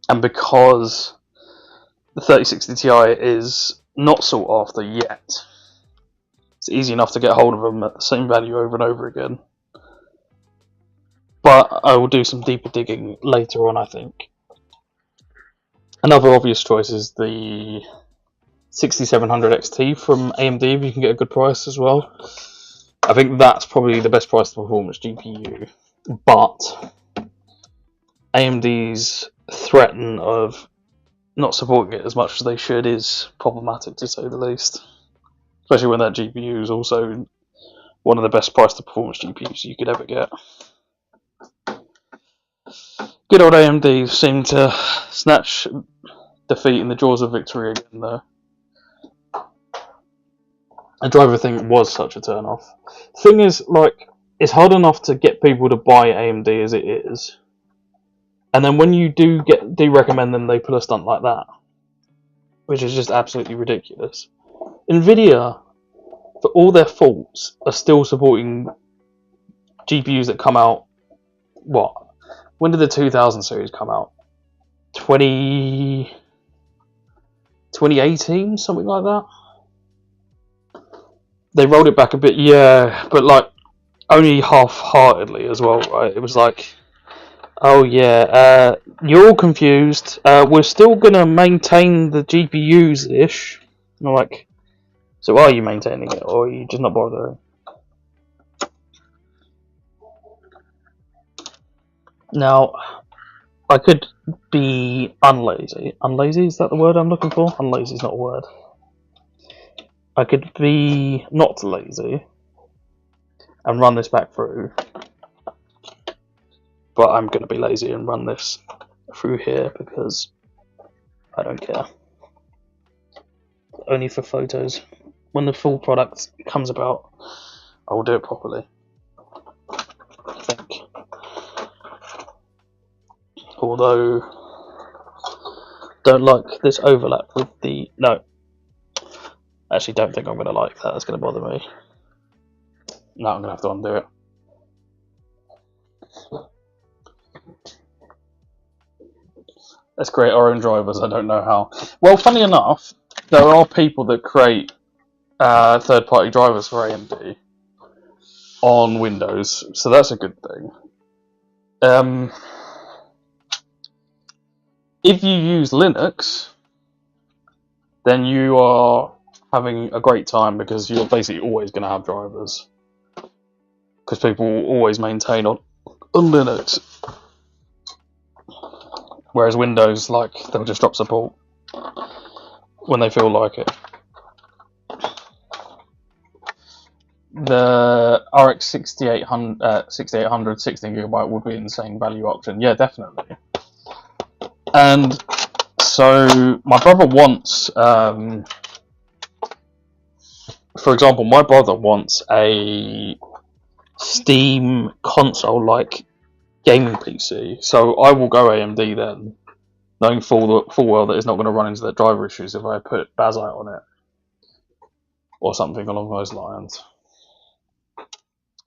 And because the 3060 Ti is not sought after yet, it's easy enough to get hold of them at the same value over and over again. But I will do some deeper digging later on, I think. Another obvious choice is the 6700 XT from AMD if you can get a good price as well. I think that's probably the best price to performance GPU, but AMD's threat of not supporting it as much as they should is problematic, to say the least. Especially when that GPU is also one of the best price to performance GPUs you could ever get. Good old AMD seemed to snatch defeat in the jaws of victory again, though. The driver thing was such a turn off. The thing is, like, it's hard enough to get people to buy AMD as it is, and then when you do recommend them, they pull a stunt like that, which is just absolutely ridiculous. Nvidia, for all their faults, are still supporting GPUs that come out. What? When did the 2000 series come out? 2018, something like that. They rolled it back a bit, yeah, but like only half-heartedly as well, right? It was like, oh yeah, you're all confused. We're still gonna maintain the GPUs ish. And I'm like, so are you maintaining it, or are you just not bothering? Now, I could be unlazy. Unlazy, is that the word I'm looking for? Unlazy is not a word. I could be not lazy and run this back through, but I'm going to be lazy and run this through here because I don't care. Only for photos. When the full product comes about, I will do it properly, I think. Although, don't like this overlap with the... No. Actually, don't think I'm going to like that. That's going to bother me. No, I'm going to have to undo it. Let's create our own drivers. I don't know how. Well, funny enough, there are people that create third-party drivers for AMD on Windows, so that's a good thing. If you use Linux, then you are having a great time because you're basically always going to have drivers. Because people will always maintain on Linux. Whereas Windows, like, they'll just drop support when they feel like it. The RX 6800 16GB would be an insane value option. Yeah, definitely. And so my brother wants, for example, my brother wants a Steam console-like gaming PC. So I will go AMD then, knowing full well that it's not going to run into the driver issues if I put Bazzite on it or something along those lines.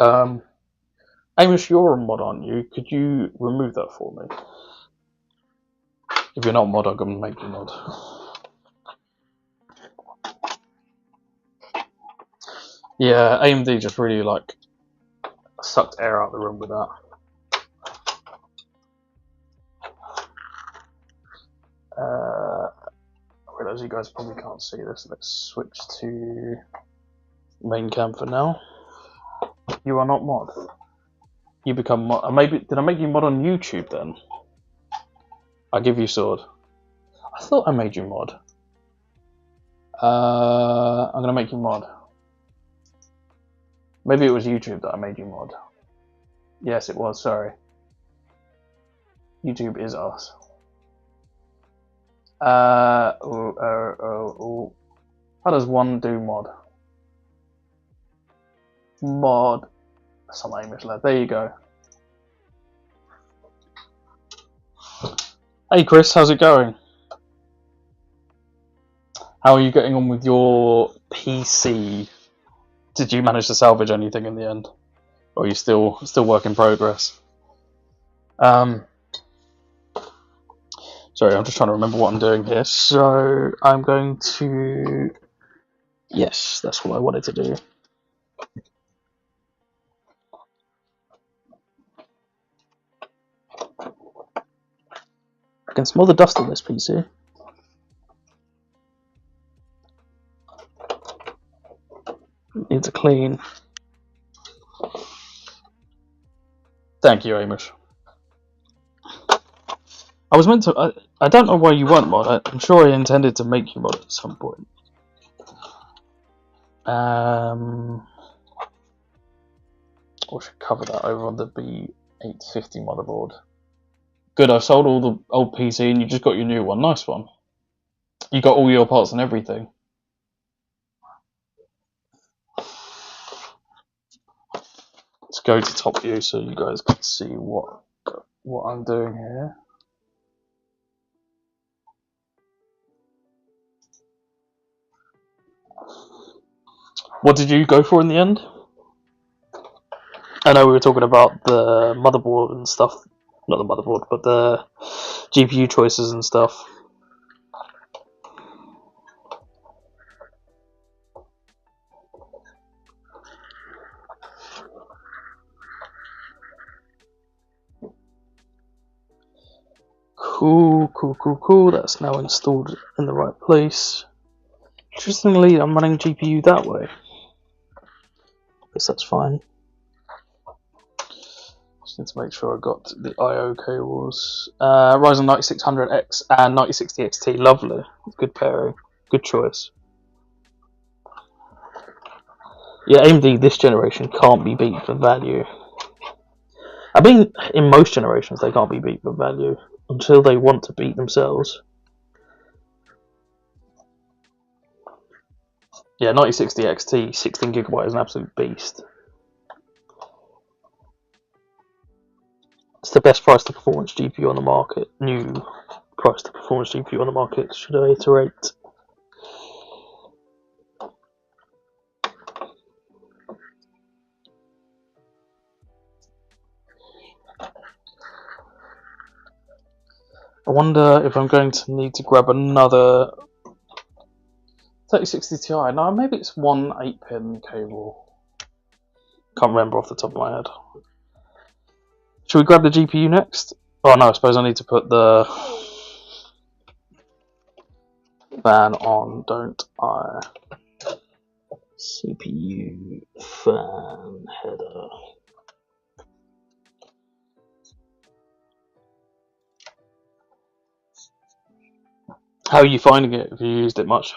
Amish, you're a mod, aren't you? Could you remove that for me? If you're not a mod, I'm going to make you mod. Yeah, AMD just really, like, sucked air out of the room with that. I realise you guys probably can't see this. Let's switch to main cam for now. You are not mod. You become mod. Maybe did I make you mod on YouTube then? I give you sword. I thought I made you mod. I'm gonna make you mod. Maybe it was YouTube that I made you mod. Yes, it was. Sorry. YouTube is us. How does one do mod? Mod. Some Amish lad. There you go. Hey Chris, how's it going? How are you getting on with your PC? Did you manage to salvage anything in the end? Or are you still work in progress? Sorry, I'm just trying to remember what I'm doing here. So I'm going to... Yes, that's what I wanted to do. I can smell the dust on this PC. Needs a clean. Thank you, Amish. I was meant to. I don't know why you weren't mod. I'm sure I intended to make you mod at some point. We should cover that over on the B850 motherboard. Good, I sold all the old PC and you just got your new one. Nice one. You got all your parts and everything. Let's go to top view so you guys can see what I'm doing here. What did you go for in the end? I know we were talking about the motherboard and stuff. Not the motherboard, but the GPU choices and stuff. Cool. That's now installed in the right place. Interestingly, I'm running GPU that way. Guess that's fine. Just need to make sure I got the I/O cables. Ryzen 9600X and 9060 XT. Lovely. Good pairing. Good choice. Yeah, AMD this generation can't be beat for value. I mean, in most generations they can't be beat for value until they want to beat themselves. Yeah, 9060 XT, 16GB is an absolute beast. It's the best price to performance GPU on the market. New price to performance GPU on the market, should I iterate? I wonder if I'm going to need to grab another 3060 Ti. No, maybe it's one 8-pin cable. Can't remember off the top of my head. Should we grab the GPU next? Oh no, I suppose I need to put the fan on, don't I? CPU fan header. How are you finding it? Have you used it much?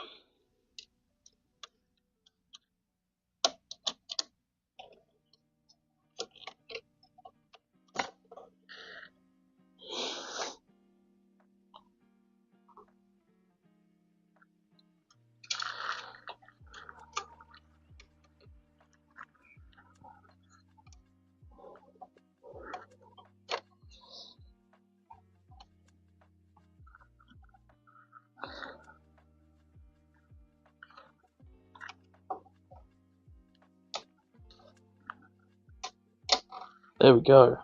There we go.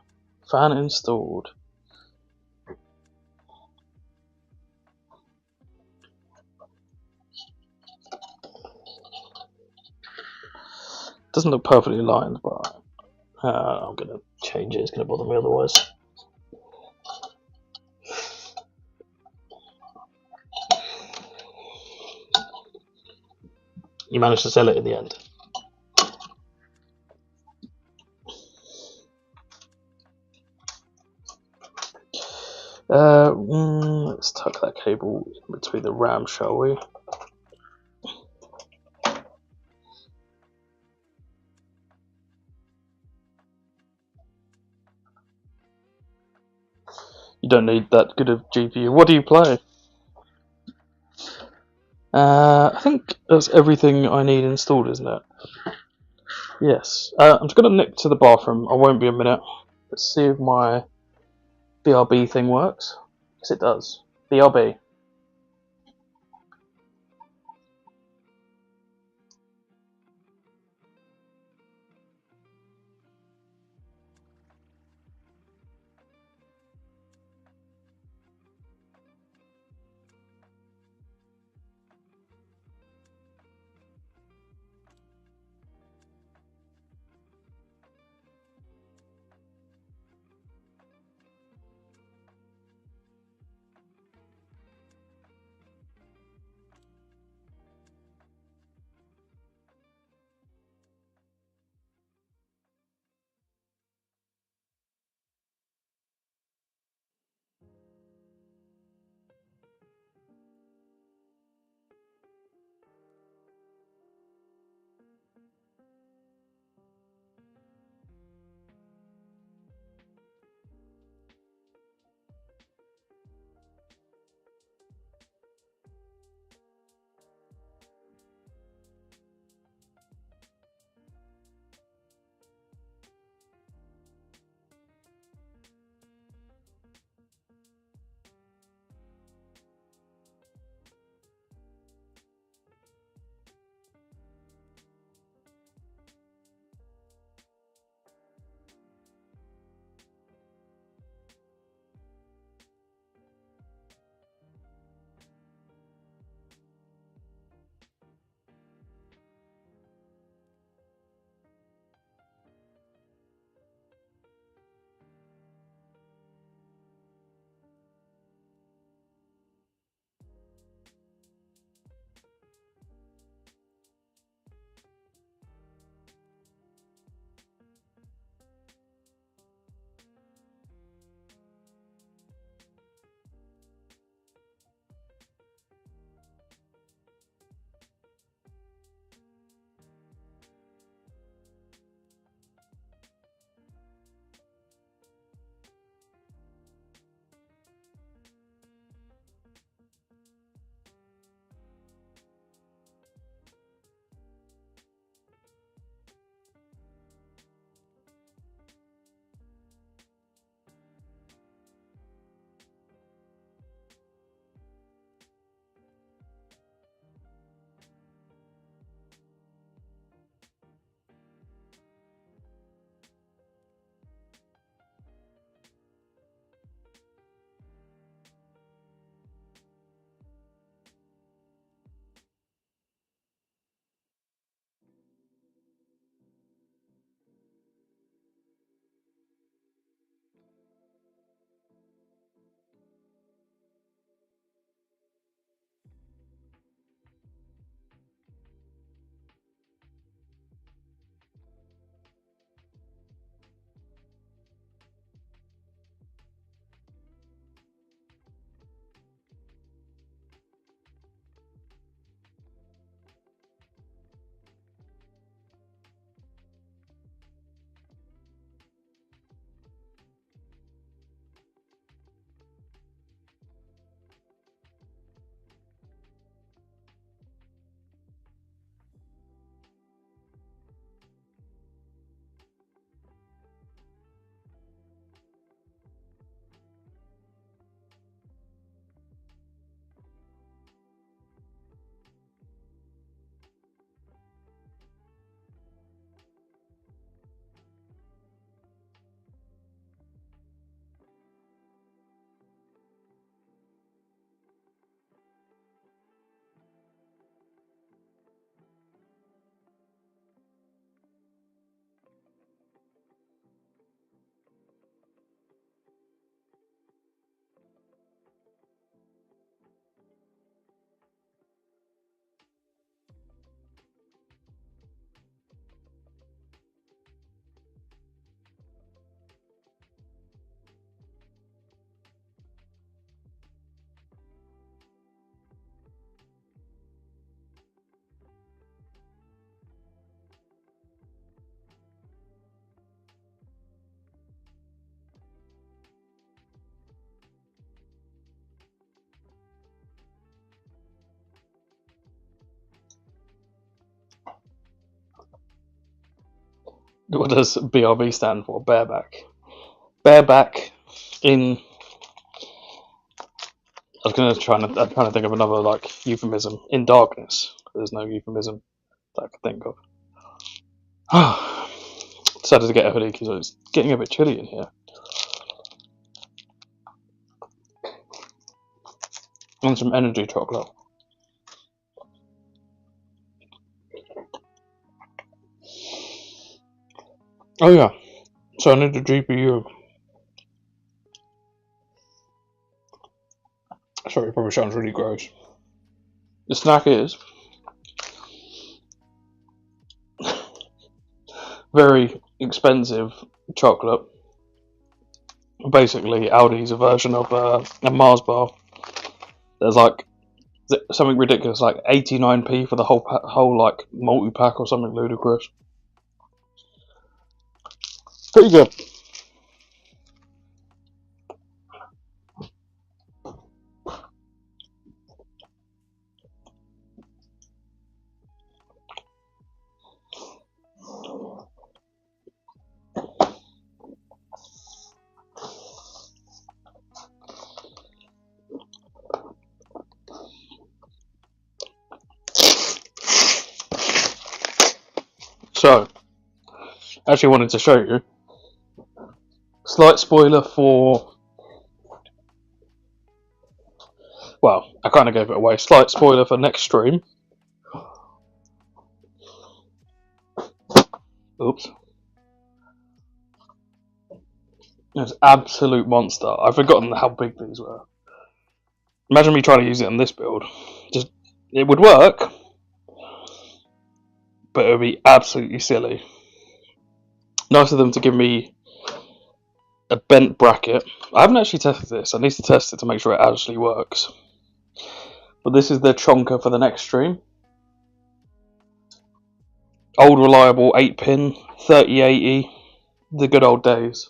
Fan installed. Doesn't look perfectly aligned, but I'm gonna change it. It's gonna bother me otherwise. You managed to sell it in the end. Let's tuck that cable in between the RAM, shall we? You don't need that good of GPU. What do you play? I think that's everything I need installed, isn't it? Yes. I'm just going to nip to the bathroom. I won't be a minute. Let's see if my BRB thing works. Yes, it does. BRB. What does BRB stand for? Bareback. Bareback in. I'm trying to think of another like euphemism. In darkness. There's no euphemism that I could think of. Decided to get a hoodie because it's getting a bit chilly in here. And some energy chocolate. Oh yeah, so I need the GPU. Sorry, it probably sounds really gross. The snack is very expensive chocolate. Basically, Aldi's a version of a Mars bar. There's like something ridiculous, like 89p for the whole like multi-pack or something ludicrous. Pretty good. So, I actually wanted to show you. Slight spoiler for. Well, I kind of gave it away. Slight spoiler for next stream. Oops. It's absolute monster. I've forgotten how big these were. Imagine me trying to use it on this build. It would work, but it would be absolutely silly. Nice of them to give me a bent bracket. I haven't actually tested this. I need to test it to make sure it actually works. But this is the chonker for the next stream. Old reliable 8-pin, 3080, the good old days.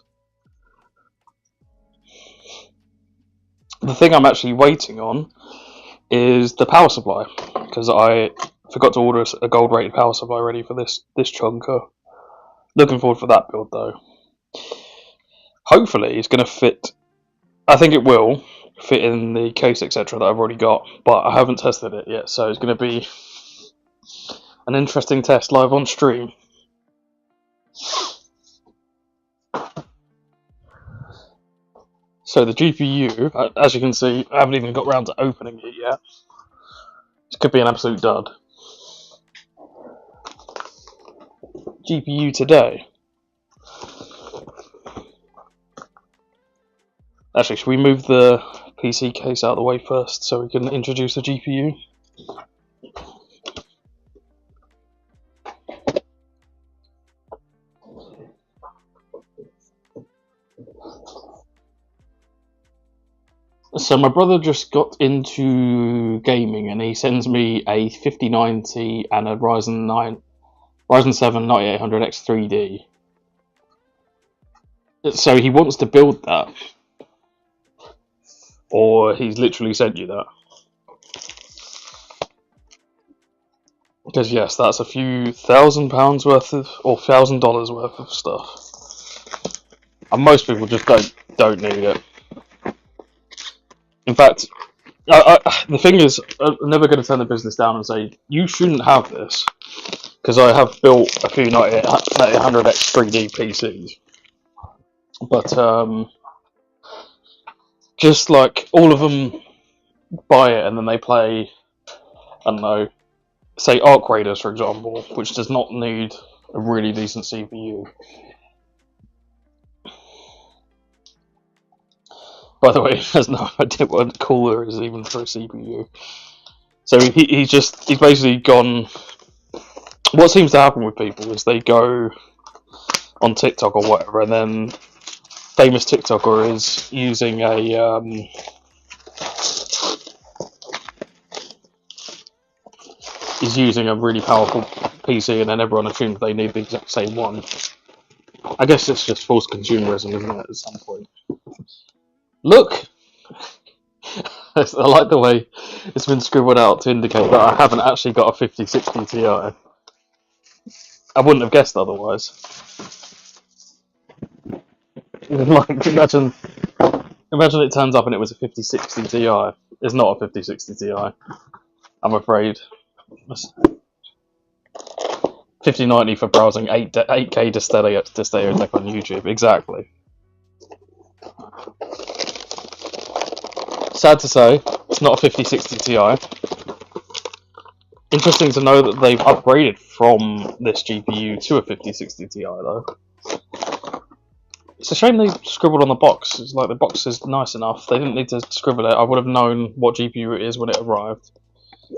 The thing I'm actually waiting on is the power supply, because I forgot to order a gold rated power supply ready for this chonker. Looking forward for that build though. Hopefully it's going to fit. I think it will fit in the case etc that I've already got, but I haven't tested it yet, so it's going to be an interesting test live on stream. So the GPU, as you can see, I haven't even got around to opening it yet. This could be an absolute dud. GPU today. Actually, should we move the PC case out of the way first so we can introduce the GPU? So my brother just got into gaming and he sends me a 5090 and a Ryzen 7 9800X 3D. So he wants to build that. Or he's literally sent you that. Because yes, that's a few £1,000 worth of, or $1,000 worth of stuff. And most people just don't need it. In fact, the thing is, I'm never going to turn the business down and say, you shouldn't have this. Because I have built a few 9800X 3D PCs. But, just like, all of them buy it and then they play, I don't know, say Arc Raiders, for example, which does not need a really decent CPU. By the way, he has no idea what a cooler is even for a CPU. So he's basically gone. What seems to happen with people is they go on TikTok or whatever, and then famous TikToker is using a really powerful PC, and then everyone assumes they need the exact same one. I guess it's just false consumerism, isn't it? At some point. Look. I like the way it's been scribbled out to indicate that I haven't actually got a 5060 Ti. I wouldn't have guessed otherwise. Like, imagine it turns up and it was a 5060 Ti. It's not a 5060 Ti, I'm afraid. 5090 for browsing 8K to stereo deck on YouTube. Exactly. Sad to say, it's not a 5060 Ti. Interesting to know that they've upgraded from this GPU to a 5060 Ti though. It's a shame they scribbled on the box. It's like the box is nice enough. They didn't need to scribble it. I would have known what GPU it is when it arrived.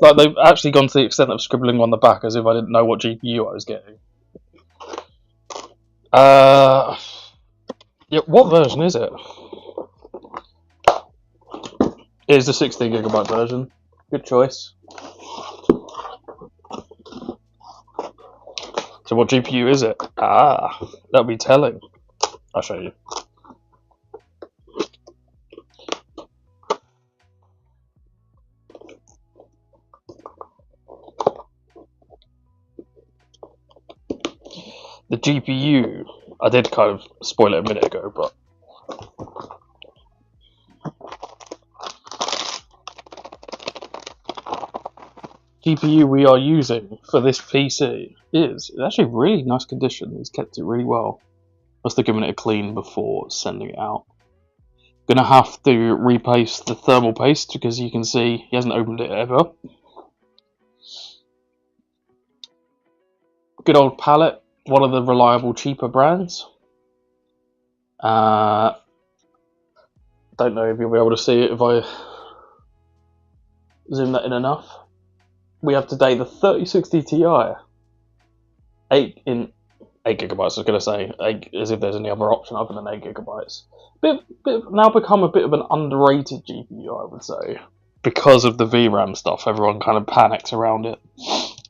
Like, they've actually gone to the extent of scribbling on the back as if I didn't know what GPU I was getting. Yeah, what version is it? It is the 16GB version. Good choice. So what GPU is it? That'll be telling. I'll show you. The GPU, I did kind of spoil it a minute ago, but GPU we are using for this PC is actually really nice condition. It's kept it really well. Must have given it a clean before sending it out. Gonna have to replace the thermal paste because you can see he hasn't opened it ever. Good old palette, one of the reliable cheaper brands. Don't know if you'll be able to see it if I zoom that in enough. We have today the 3060 Ti, 8GB. I was going to say, as if there's any other option other than 8GB. Now become a bit of an underrated GPU, I would say, because of the VRAM stuff. Everyone kind of panics around it,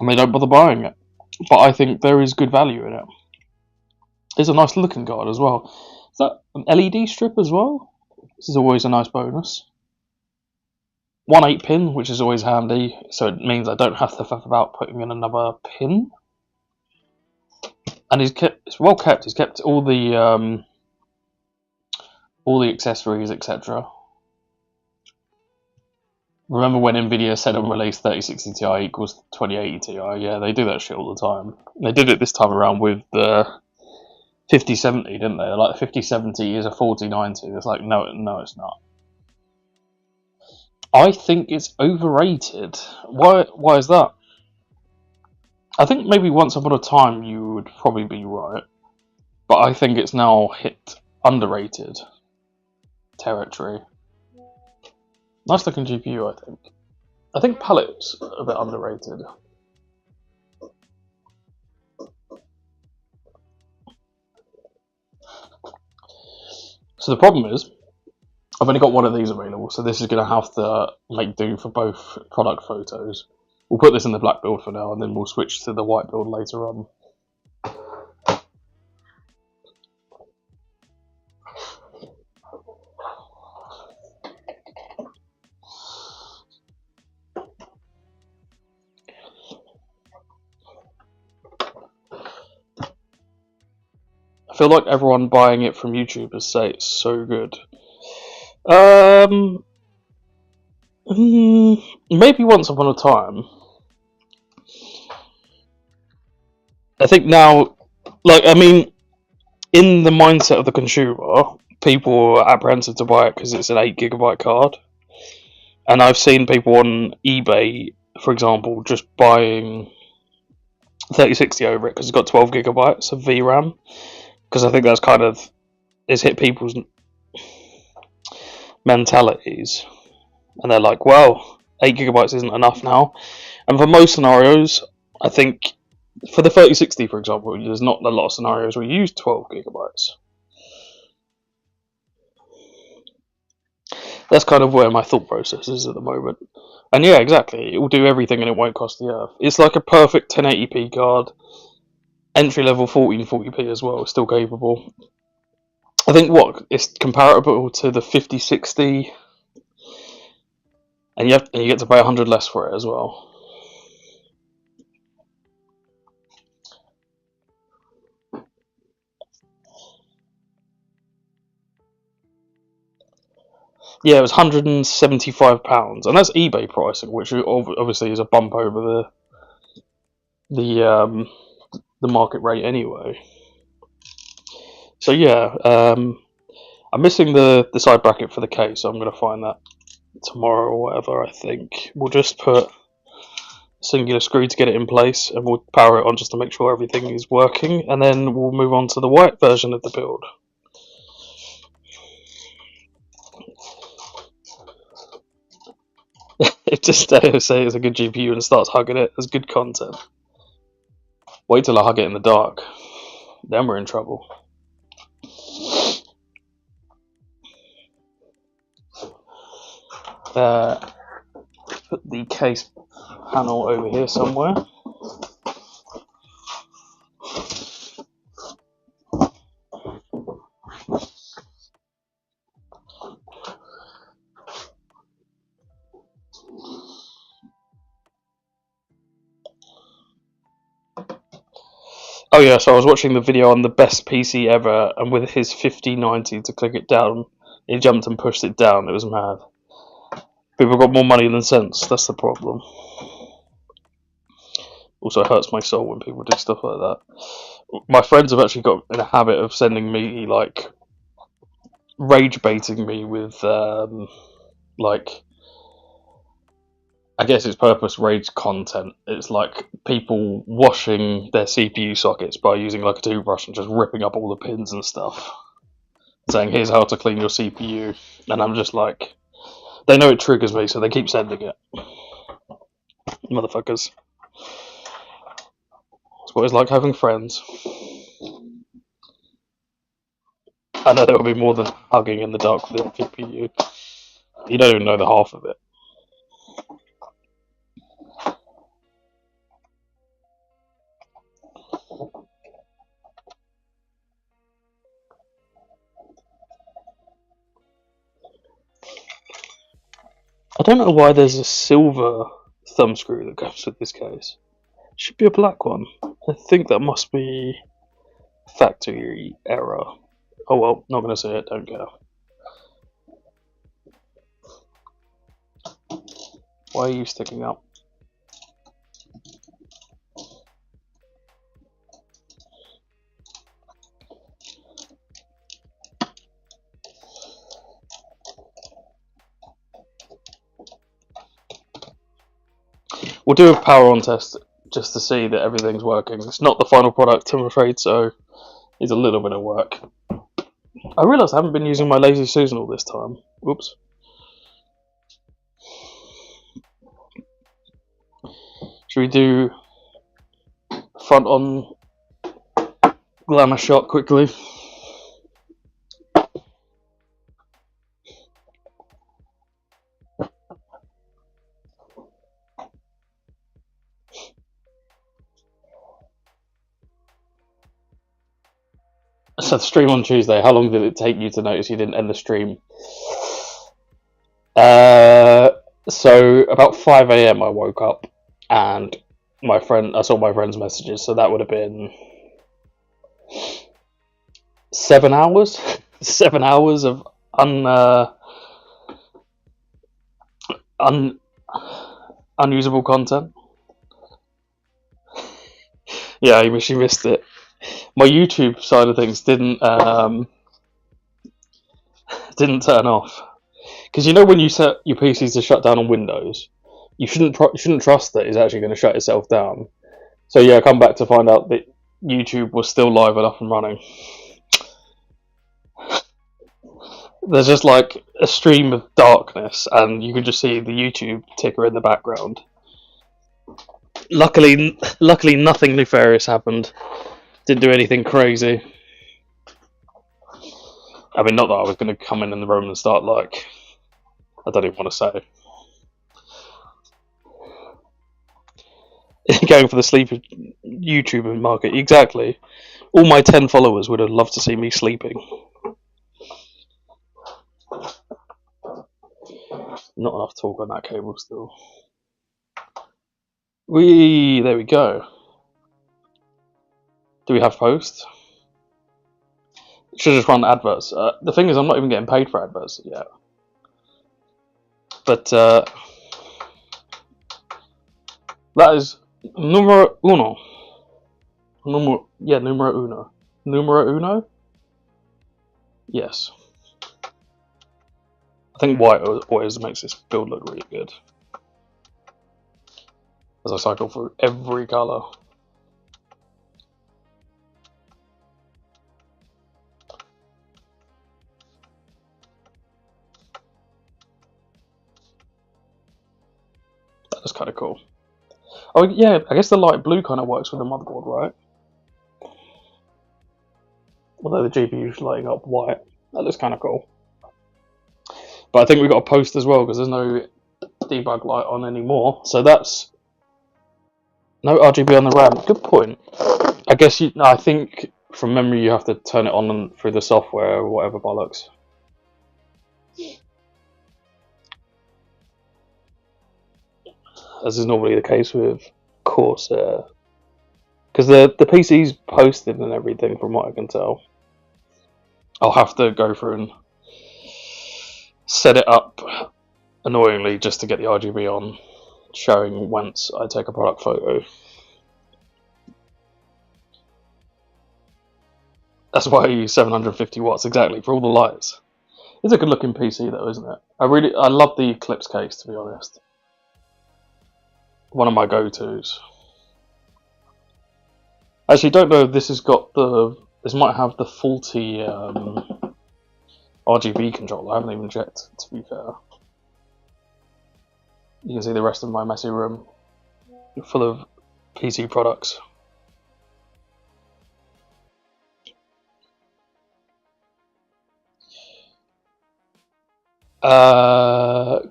and they don't bother buying it. But I think there is good value in it. It's a nice looking card as well. Is that an LED strip as well? This is always a nice bonus. 1 8-pin, which is always handy, so it means I don't have to faff about putting in another pin. And it's well kept. He's kept all the accessories, etc. Remember when Nvidia said on release 3060 Ti equals 2080 Ti? Yeah, they do that shit all the time. They did it this time around with the 5070, didn't they? They're like, 5070 is a 4090. It's like, no, it's not. I think it's overrated. Why is that? I think maybe once upon a time you would probably be right, but I think it's now hit underrated territory. Nice looking GPU, I think. I think palette's a bit underrated. So the problem is, I've only got one of these available, so this is going to have to make do for both product photos. We'll put this in the black build for now, and then we'll switch to the white build later on. I feel like everyone buying it from YouTubers say it's so good. Maybe once upon a time. I think now, in the mindset of the consumer, people are apprehensive to buy it because it's an 8GB card. And I've seen people on eBay, for example, just buying 3060 over it because it's got 12GB of VRAM. Because I think that's kind of has hit people's mentalities. And they're like, well, 8GB isn't enough now. And for most scenarios, I think for the 3060, for example, there's not a lot of scenarios where you use 12GB. That's kind of where my thought process is at the moment. And yeah, exactly. It will do everything and it won't cost the earth. It's like a perfect 1080p card. Entry level 1440p as well, still capable. I think it's comparable to the 5060, and you get to pay 100 less for it as well. Yeah, it was £175, and that's eBay pricing, which obviously is a bump over the the market rate anyway. So yeah, I'm missing the side bracket for the case, so I'm going to find that tomorrow or whatever. I think we'll just put a singular screw to get it in place, and we'll power it on just to make sure everything is working, and then we'll move on to the white version of the build. If just say it's a good GPU and starts hugging it, as good content. Wait till I hug it in the dark, then we're in trouble. Put the case panel over here somewhere. Oh yeah, so I was watching the video on the best PC ever, and with his 5090 to click it down, he jumped and pushed it down. It was mad. People got more money than sense. That's the problem. Also, it hurts my soul when people do stuff like that. My friends have actually got in a habit of sending me like rage baiting me with like, I guess it's purpose rage content. It's like people washing their CPU sockets by using like a toothbrush and just ripping up all the pins and stuff, saying here's how to clean your CPU, and I'm just like, they know it triggers me, so they keep sending it. Motherfuckers. It's what it's like having friends. I know there will be more than hugging in the dark for the GPU. You don't even know the half of it. I don't know why there's a silver thumb screw that goes with this case. Should be a black one. I think that must be factory error. Oh well, not gonna say it, don't care. Why are you sticking up? We'll do a power on test just to see that everything's working. It's not the final product, I'm afraid, so it's a little bit of work. I realise I haven't been using my Lazy Susan all this time. Oops. Should we do front on glamour shot quickly? So the stream on Tuesday, how long did it take you to notice you didn't end the stream? So about 5 a.m. I woke up and I saw my friend's messages, so that would have been 7 hours. 7 hours of unusable content. Yeah, I wish you missed it. My YouTube side of things didn't turn off, because you know when you set your PCs to shut down on Windows, you shouldn't trust that it's actually going to shut itself down. So yeah, I come back to find out that YouTube was still live and up and running. There's just like a stream of darkness, and you can just see the YouTube ticker in the background. Luckily, nothing nefarious happened. Didn't do anything crazy. I mean, not that I was going to come in the room and start like, I don't even want to say. Going for the sleepy YouTuber market, exactly. All my 10 followers would have loved to see me sleeping. Not enough talk on that cable still. There we go. Do we have posts? Should just run adverts. The thing is, I'm not even getting paid for adverts yet. But that is numero uno. Numero uno. Numero uno? Yes. I think white always makes this build look really good. As I cycle through every colour. That is kind of cool. Oh yeah, I guess the light blue kind of works with the motherboard, right? Although the GPU's lighting up white. That looks kind of cool. But I think we've got a post as well because there's no debug light on anymore. So that's no RGB on the RAM. Good point. I guess I think from memory you have to turn it on through the software or whatever bollocks. As is normally the case with Corsair. Because the PC's posted and everything from what I can tell. I'll have to go through and set it up annoyingly just to get the RGB on, showing once I take a product photo. That's why I use 750 watts exactly for all the lights. It's a good looking PC though, isn't it? I love the Eclipse case, to be honest. One of my go-tos. Actually, don't know if this has got this might have the faulty RGB controller. I haven't even checked, to be fair. You can see the rest of my messy room full of PC products.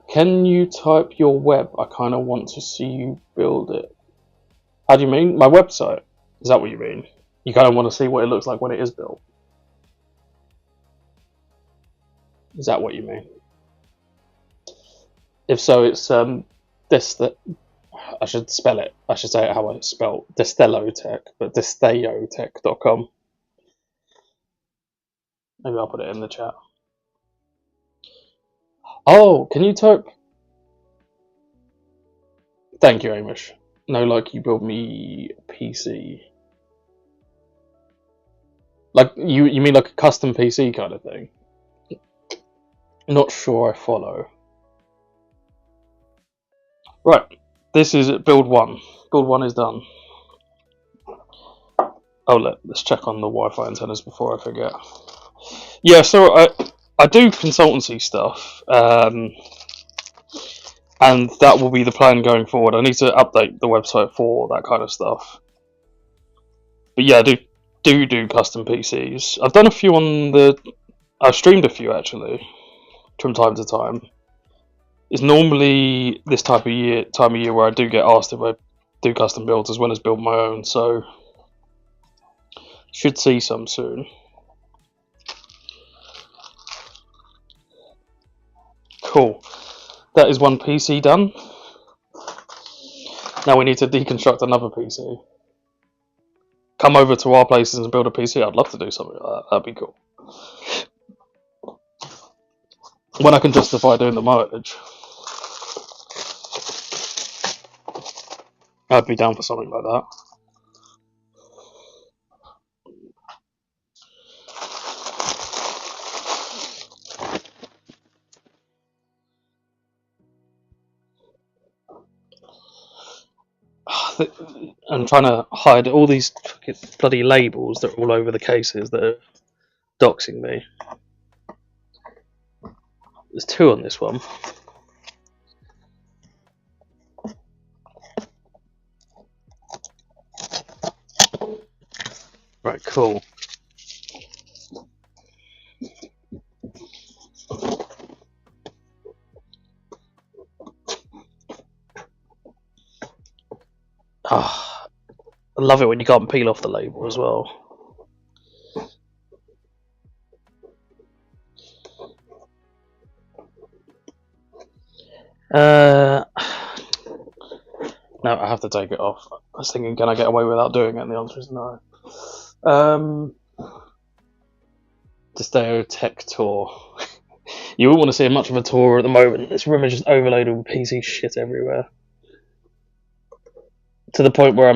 Can you type your web? I kind of want to see you build it. How do you mean? My website? Is that what you mean? You kind of want to see what it looks like when it is built? Is that what you mean? If so, it's this that I should spell it. I should say it how it's spelled. Destellotech, but destellotech.com. Maybe I'll put it in the chat. Oh, can you type? Thank you, Amish. No, like you build me PC. Like you mean like a custom PC kind of thing? Not sure I follow. Right, this is build 1. Build 1 is done. Oh, let's check on the Wi-Fi antennas before I forget. Yeah, so I do consultancy stuff, and that will be the plan going forward. I need to update the website for that kind of stuff. But yeah, I do custom PCs. I've done a few I've streamed a few actually, from time to time. It's normally this time of year where I do get asked if I do custom builds as well as build my own, so should see some soon. Cool. That is one PC done. Now we need to deconstruct another PC. Come over to our places and build a PC. I'd love to do something like that. That'd be cool. When I can justify doing the mileage, I'd be down for something like that. I'm trying to hide all these bloody labels that are all over the cases that are doxing me. There's 2 on this one. Right, cool. I love it when you can't peel off the label as well. No, I have to take it off. I was thinking, can I get away without doing it? And the answer is no. Desteo Tech Tour. You wouldn't want to see much of a tour at the moment. This room is just overloaded with PC shit everywhere. To the point where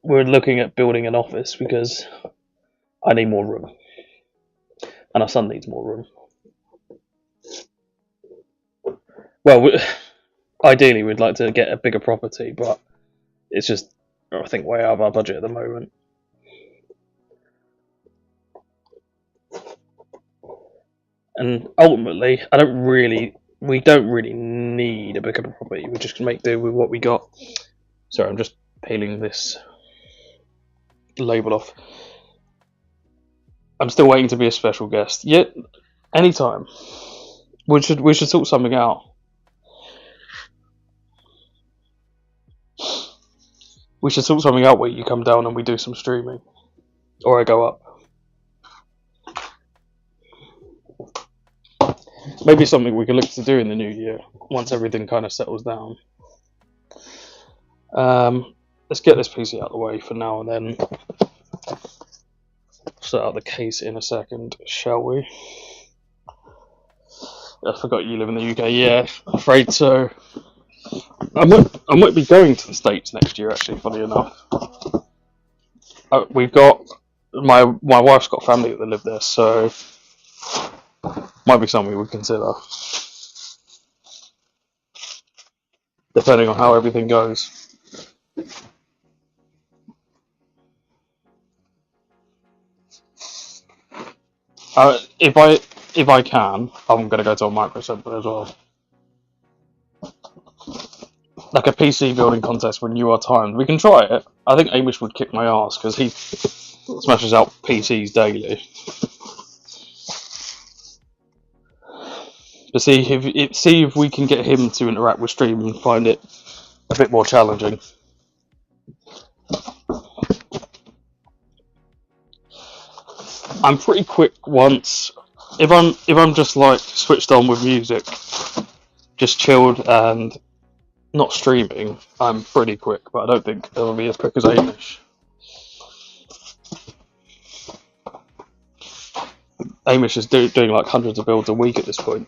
we're looking at building an office because I need more room. And our son needs more room. Well, ideally we'd like to get a bigger property, but it's just, I think, way out of our budget at the moment. And ultimately, we don't really need a bigger property. We just make do with what we got. Sorry, I'm just peeling this label off. I'm still waiting to be a special guest. Yet, anytime. We should sort something out. We should sort something out where you come down and we do some streaming, or I go up. Maybe something we can look to do in the new year once everything kind of settles down. Let's get this PC out of the way for now, and then set out the case in a second, shall we? I forgot you live in the UK. Yeah, afraid so. I might be going to the States next year, actually, funny enough. We've got my wife's got family that live there, so might be something we would consider, depending on how everything goes. If I can, I'm gonna go to a Micro Center as well. Like a PC building contest when you are timed. We can try it. I think Amish would kick my ass because he smashes out PCs daily. But see if we can get him to interact with stream and find it a bit more challenging. I'm pretty quick once if I'm just like switched on with music, just chilled and not streaming. I'm pretty quick, but I don't think it'll be as quick as Amish. Amish is doing like hundreds of builds a week at this point.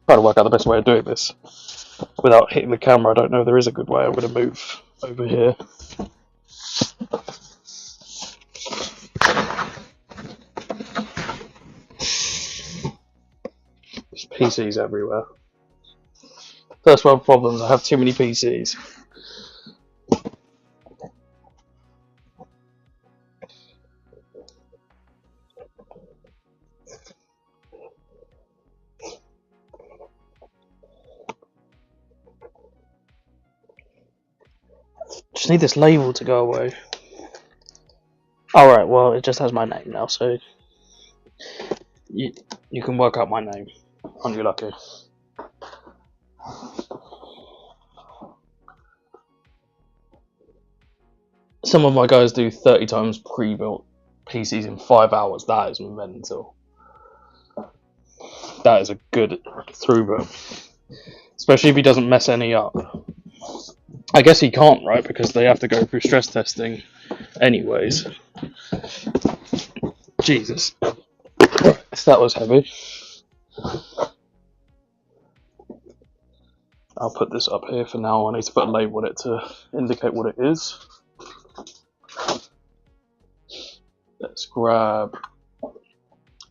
Trying to work out the best way of doing this without hitting the camera. I don't know if there is a good way. I'm going to move over here. There's PCs everywhere. First world problems. I have too many PCs. Just need this label to go away. Alright, well, it just has my name now, so you can work out my name. Aren't you lucky? Some of my guys do 30 times pre-built PCs in 5 hours. That is mental. That is a good throughput. Especially if he doesn't mess any up. I guess he can't, right? Because they have to go through stress testing anyways. Jesus. That was heavy. I'll put this up here for now. I need to put a label on it to indicate what it is. Let's grab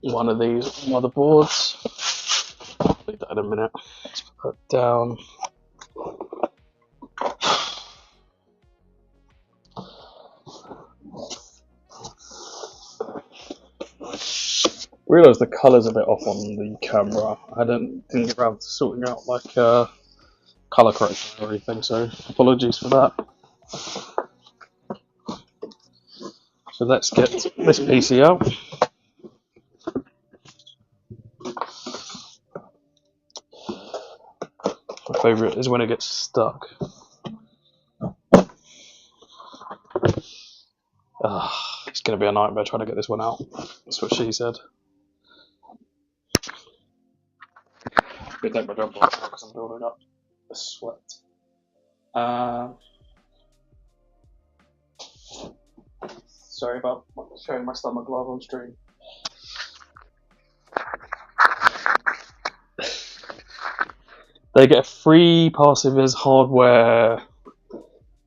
one of these motherboards. I'll leave that in a minute. Let's put that down. Realise the colour's a bit off on the camera. I didn't get around to sorting out like colour correction or anything, so apologies for that. So let's get this PC out. My favourite is when it gets stuck. It's going to be a nightmare trying to get this one out. That's what she said. I'm going to take my jump off because I'm building up a sweat. Sorry about showing my stomach live on stream. They get a free passive as hardware.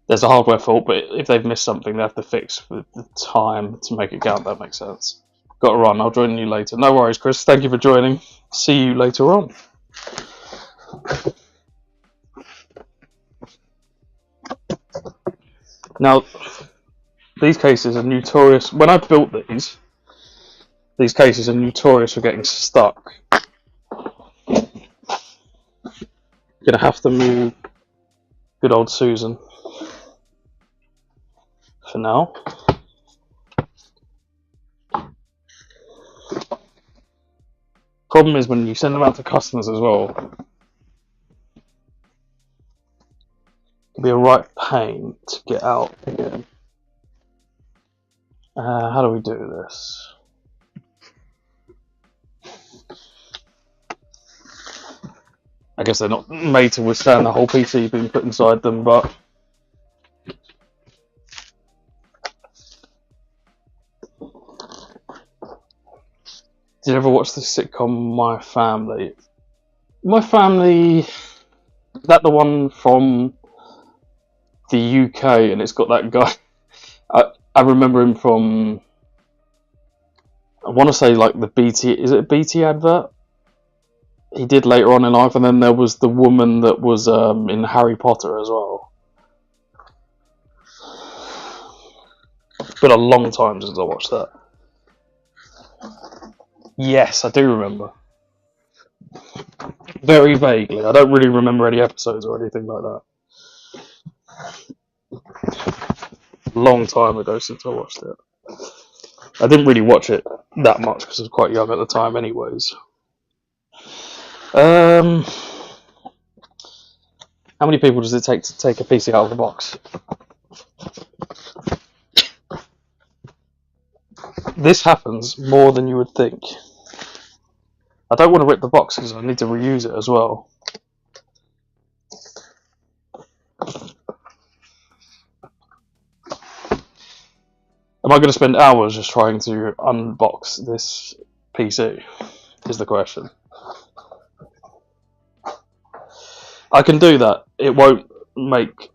There's a hardware fault, but if they've missed something, they have to fix with the time to make it count. That makes sense. Got to run. I'll join you later. No worries, Chris. Thank you for joining. See you later on. Now, these cases are notorious. When I built these cases are notorious for getting stuck. Gonna have to move good old Susan for now. Problem is when you send them out to customers as well, it can be a right pain to get out again. How do we do this? I guess they're not made to withstand the whole PC being put inside them, but did you ever watch the sitcom My Family? My Family, is that the one from the UK? And it's got that guy. I remember him from, I want to say like the BT. Is it a BT advert? He did later on in life, and then there was the woman that was in Harry Potter as well. It's been a long time since I watched that. Yes, I do remember. Very vaguely. I don't really remember any episodes or anything like that. Long time ago since I watched it. I didn't really watch it that much because I was quite young at the time anyways. How many people does it take to take a PC out of the box? This happens more than you would think. I don't want to rip the box because I need to reuse it as well. Am I going to spend hours just trying to unbox this PC? Is the question. I can do that. It won't make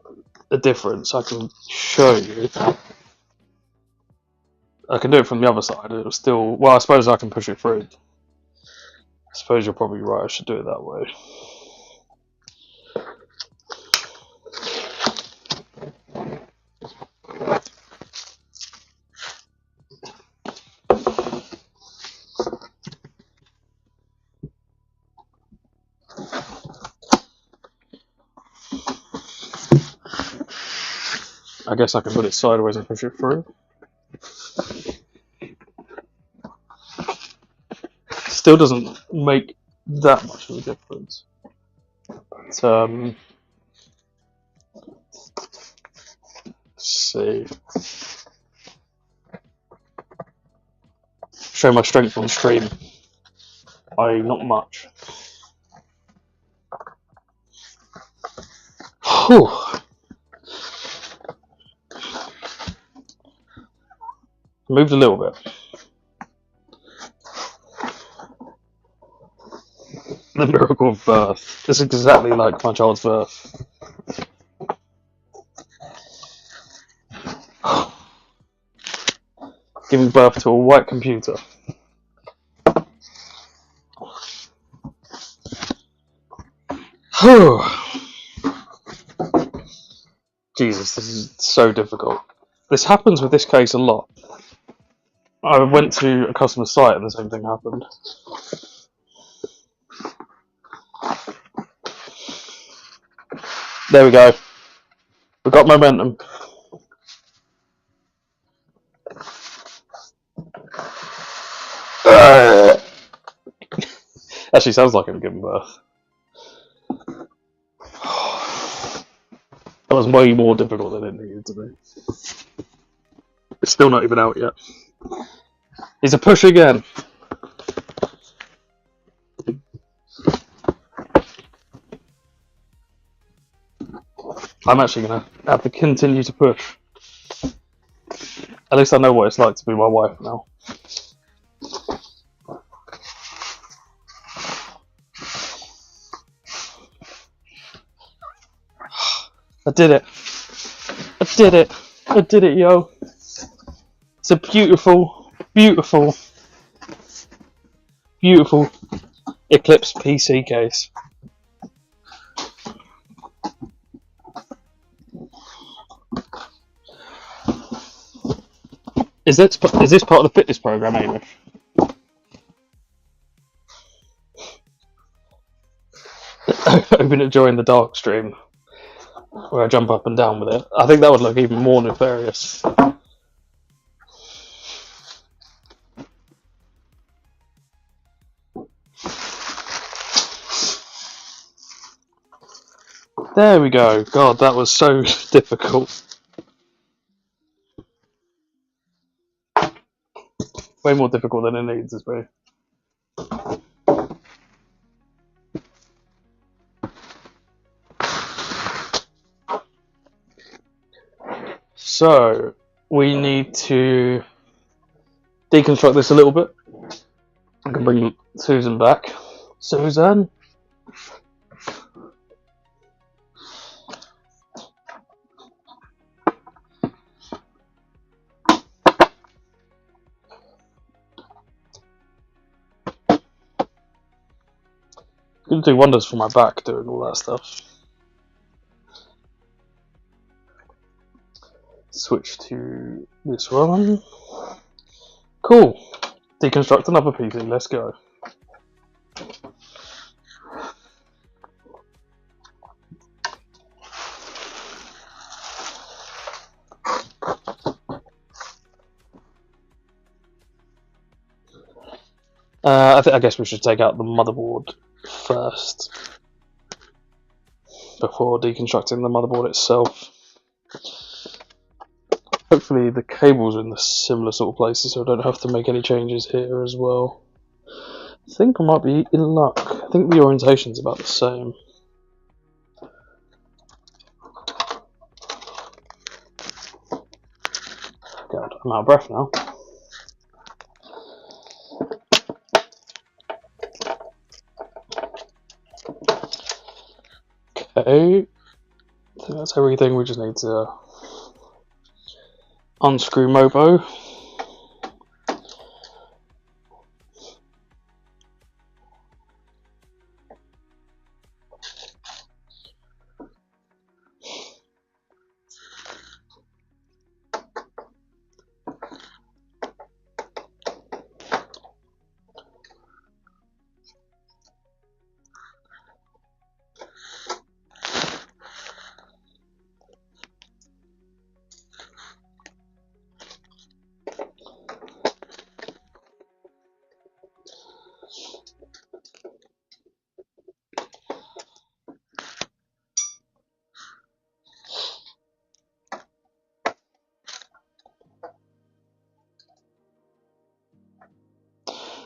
a difference. I can show you. I can do it from the other side. It'll still. Well, I suppose I can push it through. I suppose you're probably right. I should do it that way. I guess I can put it sideways and push it through. Still doesn't make that much of a difference. But, let's see. Show my strength on stream. Not much. Whew. Moved a little bit. The miracle of birth. This is exactly like my child's birth. Giving birth to a white computer. Jesus, this is so difficult. This happens with this case a lot. I went to a customer site and the same thing happened. There we go. We've got momentum. Actually sounds like I'm giving birth. That was way more difficult than it needed to be. It's still not even out yet. He's a push again. I'm actually going to have to continue to push. At least I know what it's like to be my wife now. I did it. I did it. I did it, yo. It's a beautiful, beautiful, beautiful Eclipse PC case. Is this part of the fitness program, Amish? Open it during the dark stream, where I jump up and down with it. I think that would look even more nefarious. There we go. God, that was so difficult. Way more difficult than it needs to be. So, we need to deconstruct this a little bit. I can bring Susan back. Susan? Gonna do wonders for my back doing all that stuff. Switch to this one. Cool. Deconstruct another PC. Let's go. I guess we should take out the motherboard first before deconstructing the motherboard itself. Hopefully the cables are in the similar sort of places, so I don't have to make any changes here as well. I think I might be in luck. I think the orientation's about the same. God, I'm out of breath now. Okay, I think that's everything. We just need to unscrew Mobo.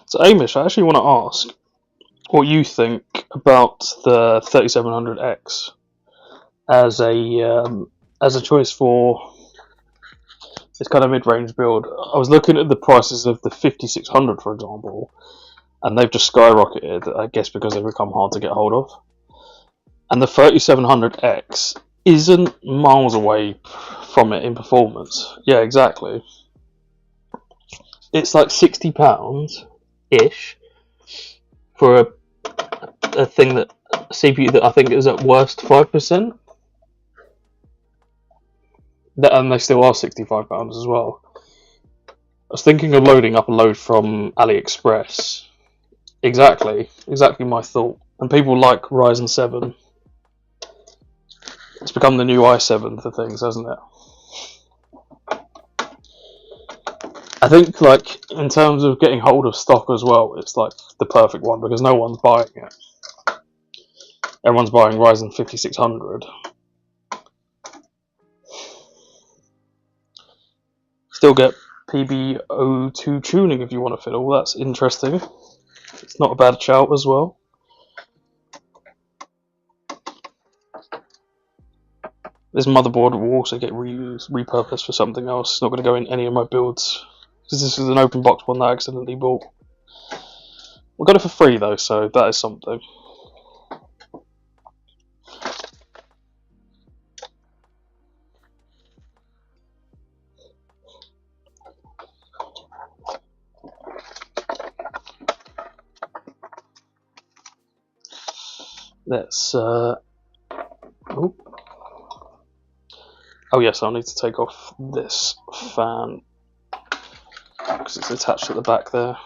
So Amish, I actually want to ask what you think about the 3700X as a choice for this kind of mid-range build. I was looking at the prices of the 5600, for example, and they've just skyrocketed, I guess because they've become hard to get hold of. And the 3700X isn't miles away from it in performance. Yeah, exactly. It's like £60-ish for a thing that CPU that I think is at worst 5%. And they still are £65 as well. I was thinking of loading up a load from AliExpress. Exactly my thought. And people like Ryzen 7. It's become the new i7 for things, hasn't it? I think, like, in terms of getting hold of stock as well, it's like the perfect one because no one's buying it. Everyone's buying Ryzen 5600. Still get PB02 tuning if you want to fiddle. That's interesting. It's not a bad shout as well. This motherboard will also get repurposed for something else. It's not going to go in any of my builds, because this is an open box one that I accidentally bought. We got it for free though, so that is something. Let's oh yes, I'll need to take off this fan because it's attached at the back there.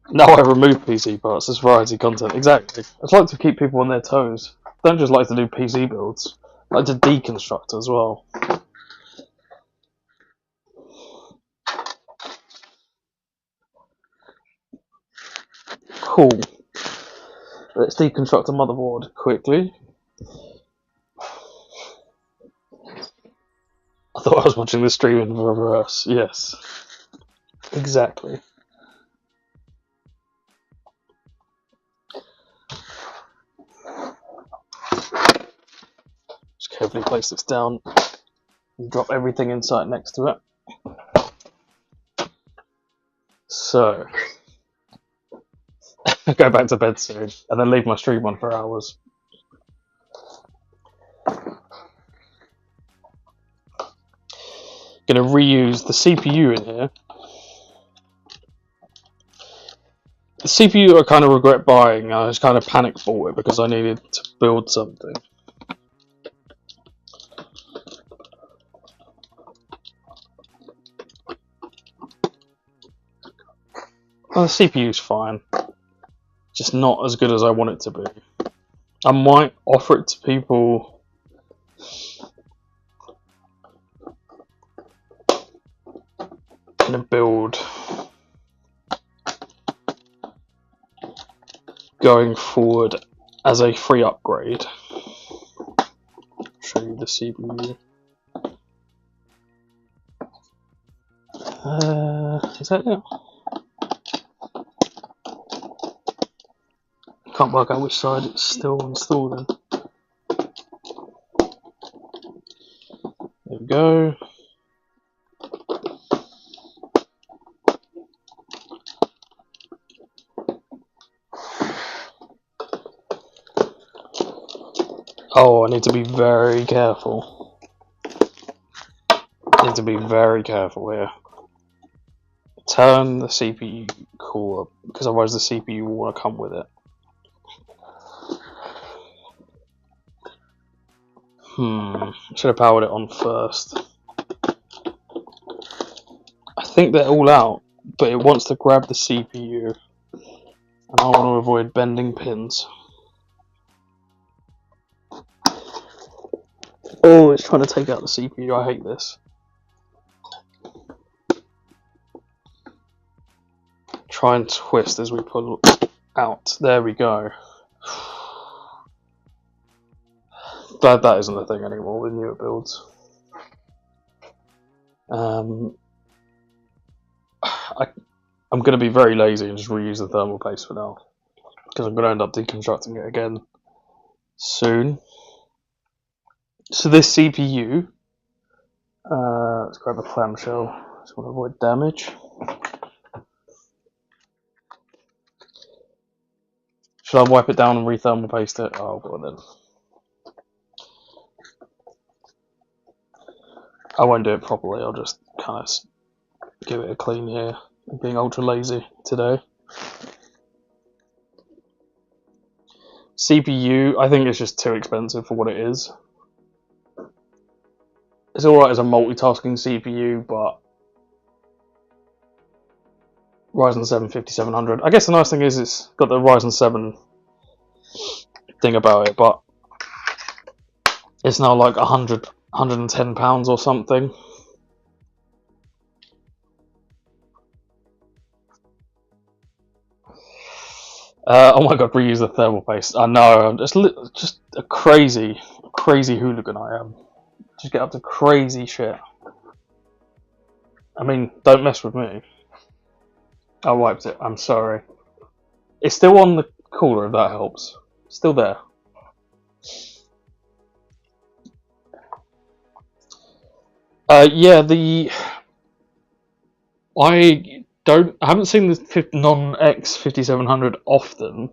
Now I remove PC parts, there's variety content. Exactly. I'd like to keep people on their toes. Don't just like to do PC builds. I like to deconstruct as well. Cool. Let's deconstruct a motherboard quickly. I thought I was watching the stream in reverse. Yes. Exactly. Just carefully place this down and drop everything inside next to it. So, go back to bed soon and then leave my stream on for hours. Gonna reuse the CPU in here. The CPU I kind of regret buying. I just kind of panic bought it because I needed to build something. Well, the CPU's fine, just not as good as I want it to be. I might offer it to people in a build going forward as a free upgrade. Show you the CPU. Is that it? Can't work out which side it's still installed in. There we go. Oh, I need to be very careful. I need to be very careful here. Turn the CPU cooler, because otherwise the CPU will want to come with it. Should have powered it on first. I think they're all out, but it wants to grab the CPU, and I want to avoid bending pins. Oh, it's trying to take out the CPU. I hate this. Try and twist as we pull out. There we go. Glad that isn't a thing anymore with newer builds. I'm going to be very lazy and just reuse the thermal paste for now, because I'm going to end up deconstructing it again soon. So this CPU, let's grab a clamshell, just want to avoid damage. Should I wipe it down and re-thermal paste it? Oh, go on then. I won't do it properly, I'll just kind of give it a clean here. I'm being ultra lazy today. CPU, I think it's just too expensive for what it is. It's alright as a multitasking CPU, but Ryzen 7 5700. I guess the nice thing is it's got the Ryzen 7 thing about it, but it's now like £110 or something. Oh my god, reuse the thermal paste. I know, I'm just a crazy hooligan I am. Just get up to crazy shit. I mean, don't mess with me. I wiped it, I'm sorry. It's still on the cooler if that helps. Still there. Yeah, I haven't seen the non-X 5700 often.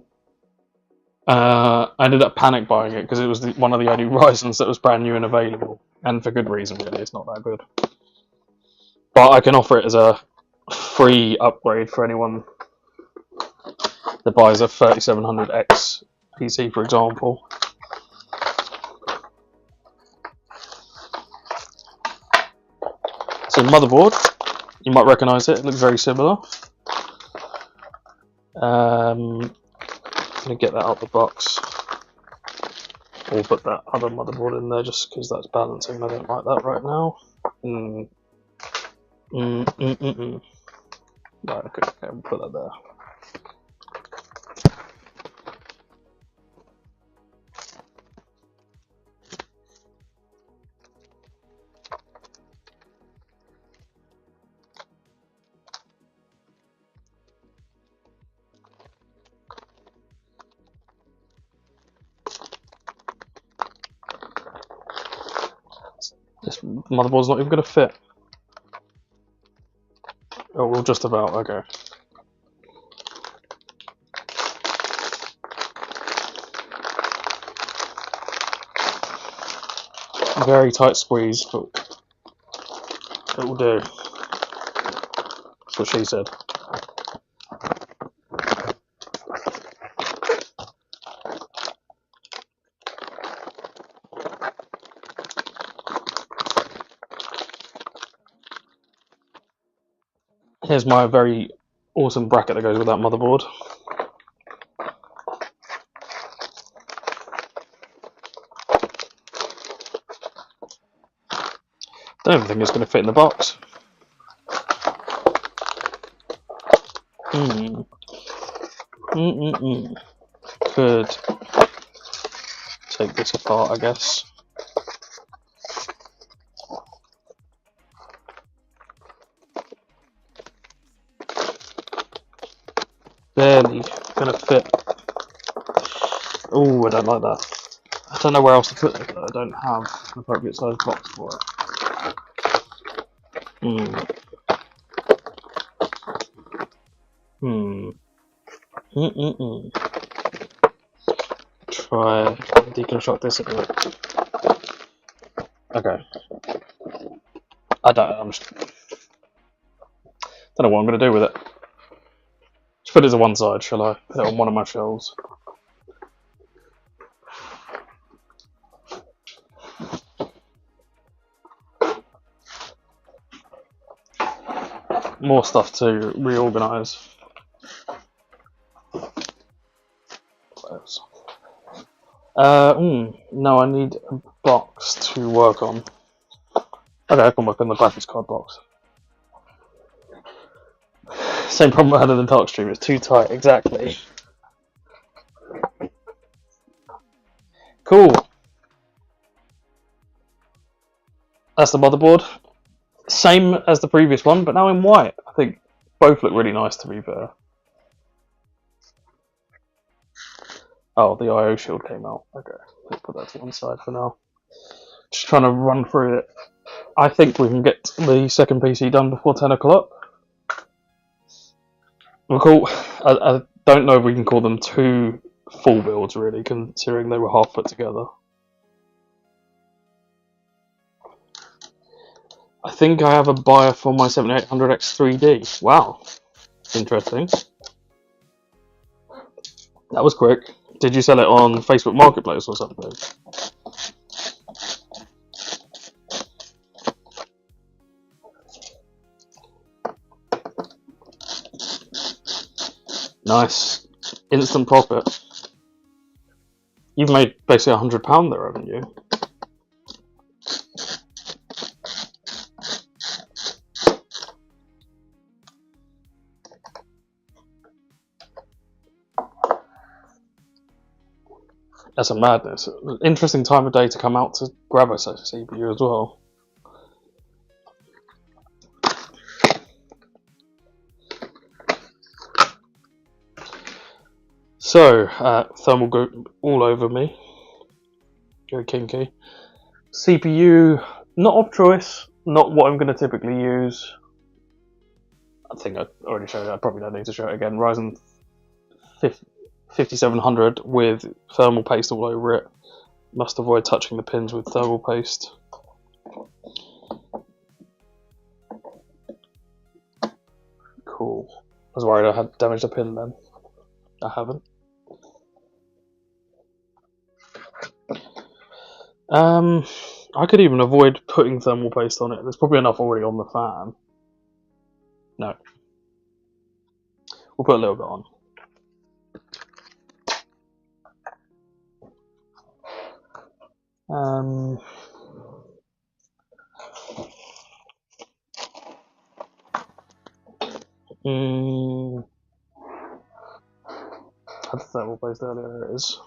I ended up panic buying it because it was one of the only Ryzens that was brand new and available, and for good reason. Really, it's not that good. But I can offer it as a free upgrade for anyone that buys a 3700X PC, for example. So motherboard, you might recognise it. It looks very similar. I'm gonna get that out the box. Or put that other motherboard in there just because that's balancing. I don't like that right now. Right, okay, we'll put that there. This motherboard's not even going to fit. Oh, well, just about, okay. Very tight squeeze, but it will do. That's what she said. Here's my very awesome bracket that goes with that motherboard. Don't even think it's going to fit in the box. Could take this apart, I guess. Barely gonna fit. Oh, I don't like that. I don't know where else to put it, but I don't have an appropriate size box for it. Try deconstruct this a bit. Okay. I don't know what I'm gonna do with it. Just put it to one side, shall I? Put it on one of my shelves. More stuff to reorganise. No, I need a box to work on. Okay, I can work on the graphics card box. Same problem I had in the TalkStream, it's too tight, exactly. Cool. That's the motherboard. Same as the previous one, but now in white. I think both look really nice, to be fair. Oh, the I/O shield came out. Okay, let's put that to one side for now. Just trying to run through it. I think we can get the second PC done before 10 o'clock. We'll call. I don't know if we can call them two full builds, really, considering they were half put together. I think I have a buyer for my 7800X 3D. Wow, interesting. That was quick. Did you sell it on Facebook Marketplace or something? Nice. Instant profit. You've made basically £100 there, haven't you? That's a madness. Interesting time of day to come out to grab a CPU as well. So, thermal go all over me. Very kinky. CPU, not of choice, not what I'm going to typically use. I think I already showed it. I probably don't need to show it again. Ryzen 5700 with thermal paste all over it. Must avoid touching the pins with thermal paste. Cool. I was worried I had damaged a pin then. I haven't. I could even avoid putting thermal paste on it. There's probably enough already on the fan. No. We'll put a little bit on. Had the thermal paste earlier, there it is.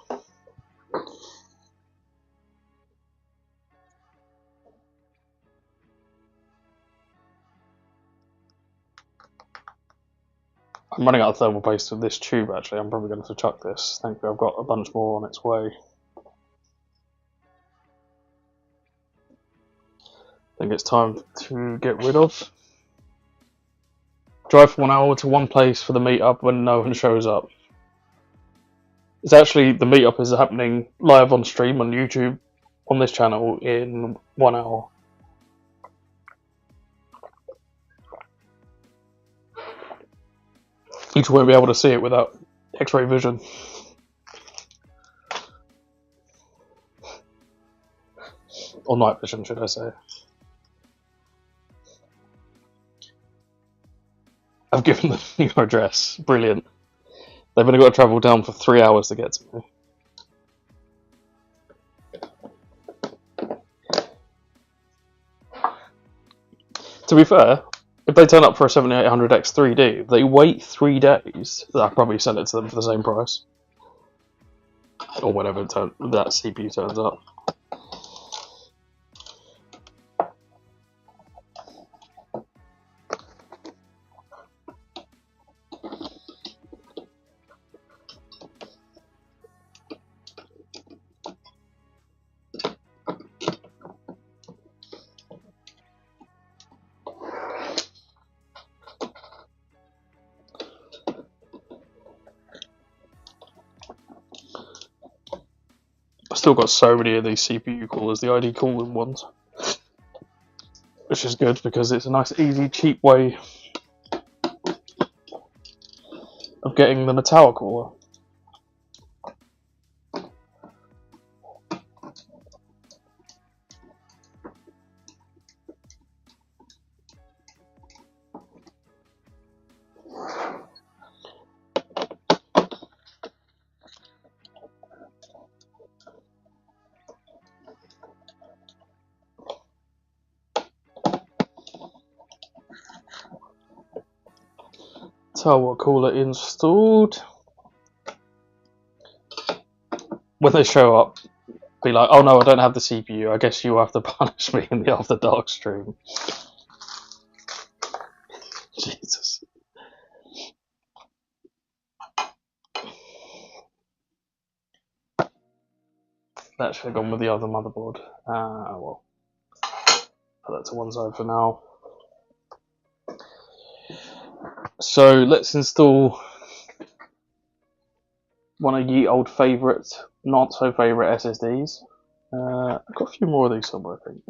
I'm running out of thermal paste with this tube actually. I'm probably going to chuck this. Thankfully I've got a bunch more on its way. I think it's time to get rid of. Drive for 1 hour to one place for the meetup when no one shows up. It's actually, the meetup is happening live on stream on YouTube on this channel in 1 hour. You just won't be able to see it without X-ray vision. Or night vision, should I say. I've given them your address. Brilliant. They've only got to travel down for 3 hours to get to me. To be fair, if they turn up for a 7800X 3D, they wait 3 days, I'll probably sell it to them for the same price. Or whenever that CPU turns up. I've still got so many of these CPU coolers, the ID cooling ones. Which is good because it's a nice, easy, cheap way of getting them a tower cooler. Tower cooler installed. When they show up, be like, oh no, I don't have the CPU. I guess you'll have to punish me in the After Dark stream. Jesus. That should have gone with the other motherboard. Well, put that to one side for now. So let's install one of ye old favourite, not so favourite SSDs. I've got a few more of these somewhere, I think.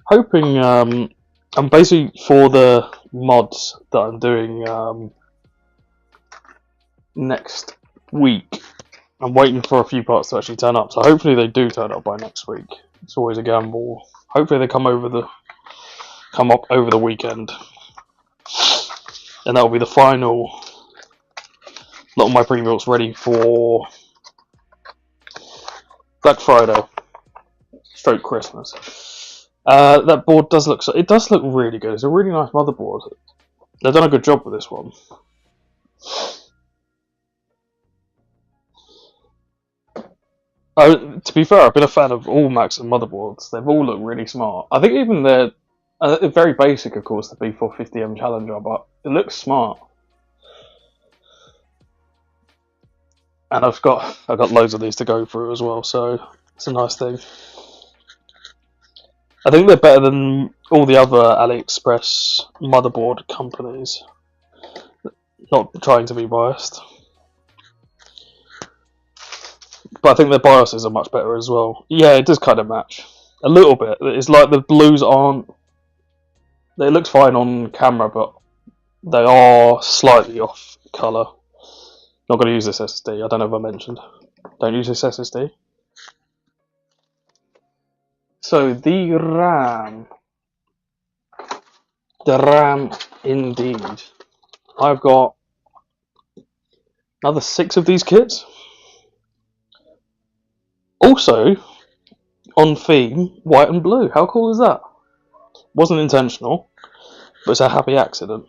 Hoping, I'm basically for the mods that I'm doing next week. I'm waiting for a few parts to actually turn up, so hopefully they do turn up by next week. It's always a gamble. Hopefully they come up over the weekend, and that'll be the final lot of my pre-builts ready for Black Friday, stroke Christmas. That board does look really good. It's a really nice motherboard. They've done a good job with this one. To be fair, I've been a fan of all Maxim motherboards. They've all looked really smart. I think even they're very basic, of course, the B450M Challenger, but it looks smart. and I've got loads of these to go through as well, so it's a nice thing. I think they're better than all the other AliExpress motherboard companies. Not trying to be biased, but I think their BIOSes are much better as well. Yeah, it does kind of match a little bit. It's like the blues aren't. It looks fine on camera, but they are slightly off color. Not going to use this SSD. I don't know if I mentioned. Don't use this SSD. So the RAM. The RAM, indeed. I've got another 6 of these kits. Also, on theme, white and blue. How cool is that? Wasn't intentional, but it's a happy accident.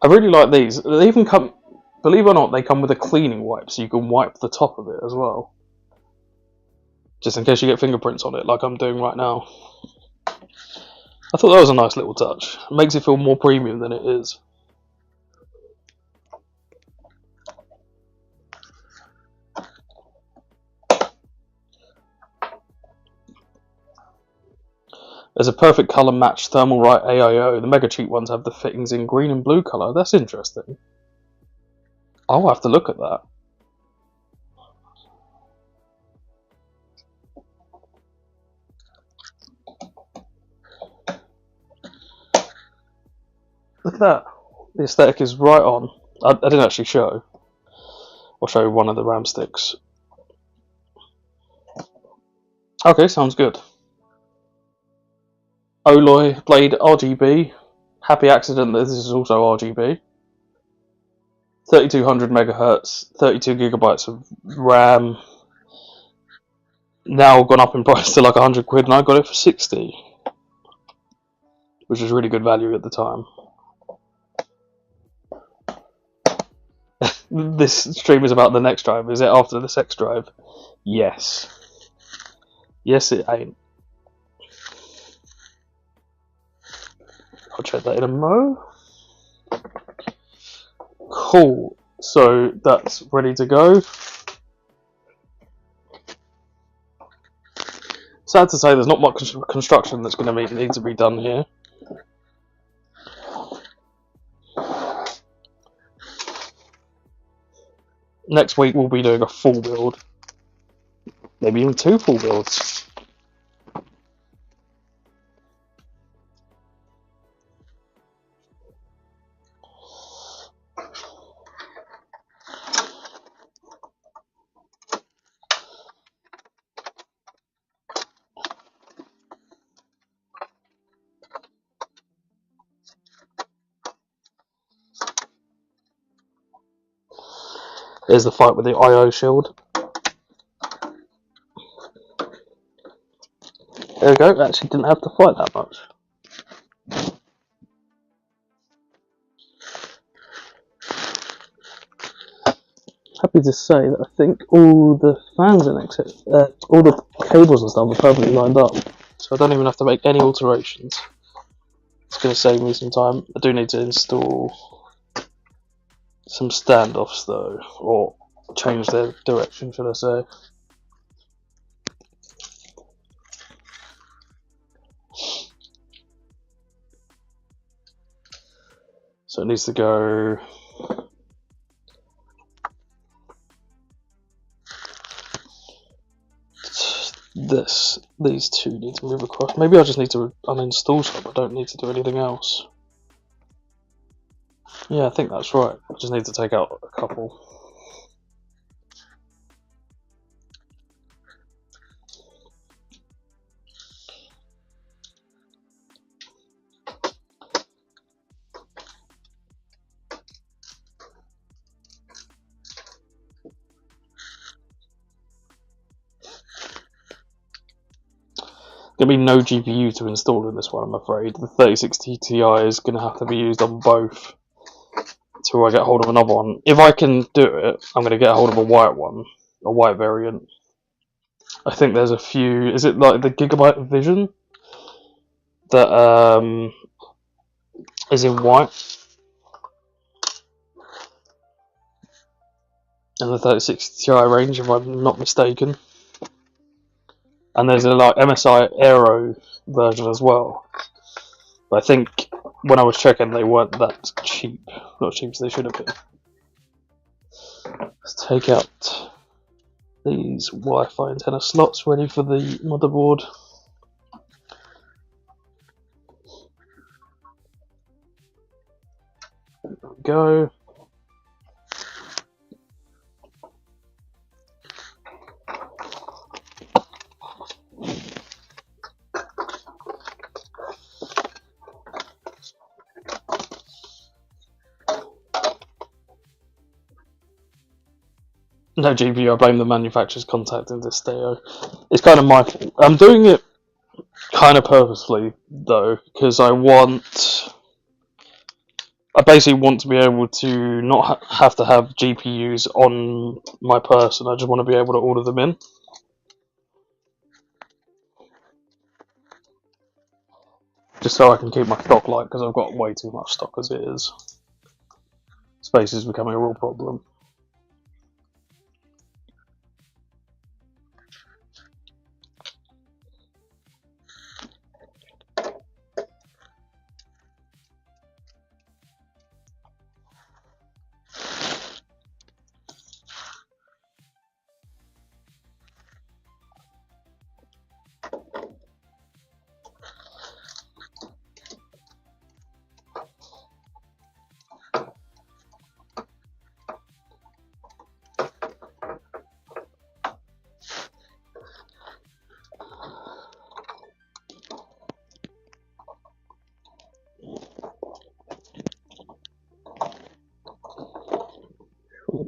I really like these. They even come, believe it or not, they come with a cleaning wipe, so you can wipe the top of it as well. Just in case you get fingerprints on it, like I'm doing right now. I thought that was a nice little touch. It makes it feel more premium than it is. There's a perfect colour match Thermalright AIO. The mega cheap ones have the fittings in green and blue colour. That's interesting. I'll have to look at that. Look at that. The aesthetic is right on. I didn't actually show. I'll show one of the RAM sticks. Okay, sounds good. Oloy Blade RGB. Happy accident that this is also RGB. 3200 megahertz, 32 gigabytes of RAM. Now gone up in price to like 100 quid, and I got it for 60, which is really good value at the time. This stream is about the next drive. Is it after the sex drive? Yes. Yes, it ain't. I'll check that in a mo. Cool. So that's ready to go. Sad to say, there's not much construction that's going to need to be done here. Next week we'll be doing a full build. Maybe even 2 full builds. There's the fight with the IO shield. There we go, actually didn't have to fight that much. Happy to say that I think all the fans and all the cables and stuff are perfectly lined up, so I don't even have to make any alterations. It's going to save me some time. I do need to install some standoffs though, or change their direction, should I say. So it needs to go these 2 need to move across. Maybe I just need to uninstall some. I don't need to do anything else. Yeah, I think that's right. I just need to take out a couple. There'll be no GPU to install in this one, I'm afraid. The 3060 Ti is going to have to be used on both until I get hold of another one. If I can do it, I'm going to get hold of a white one, a white variant. I think there's a few. Is it like the Gigabyte Vision that is in white, in the 3060 Ti range, if I'm not mistaken. And there's a like MSI Aero version as well. But I think when I was checking, they weren't that cheap. Not cheap as they should have been. Let's take out these Wi-Fi antenna slots ready for the motherboard. There we go. No GPU, I blame the manufacturer's contacting Disteo. It's kind of my fault. I'm doing it kind of purposefully, though, because I basically want to be able to not have to have GPUs on my person. I just want to be able to order them in. Just so I can keep my stock light, because I've got way too much stock as it is. Space is becoming a real problem.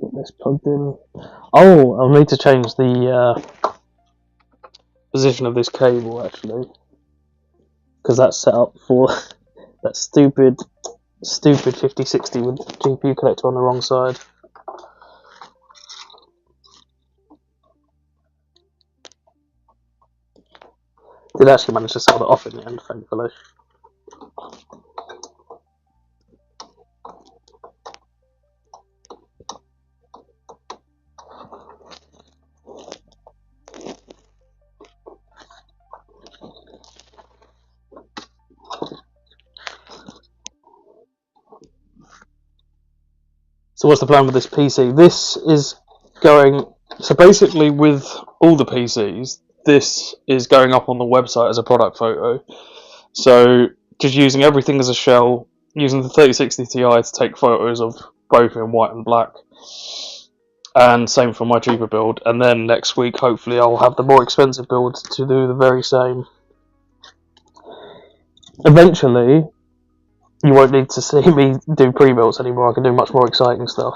Get this plugged in. Oh, I'll need to change the position of this cable actually, because that's set up for that stupid 5060 with GPU connector on the wrong side. Did actually manage to solve it off in the end, thankfully. So what's the plan with this PC? This is going... So basically with all the PCs, this is going up on the website as a product photo. So just using everything as a shell, using the 3060 Ti to take photos of both in white and black. And same for my cheaper build. And then next week, hopefully, I'll have the more expensive build to do the very same. Eventually, you won't need to see me do pre-builds anymore. I can do much more exciting stuff.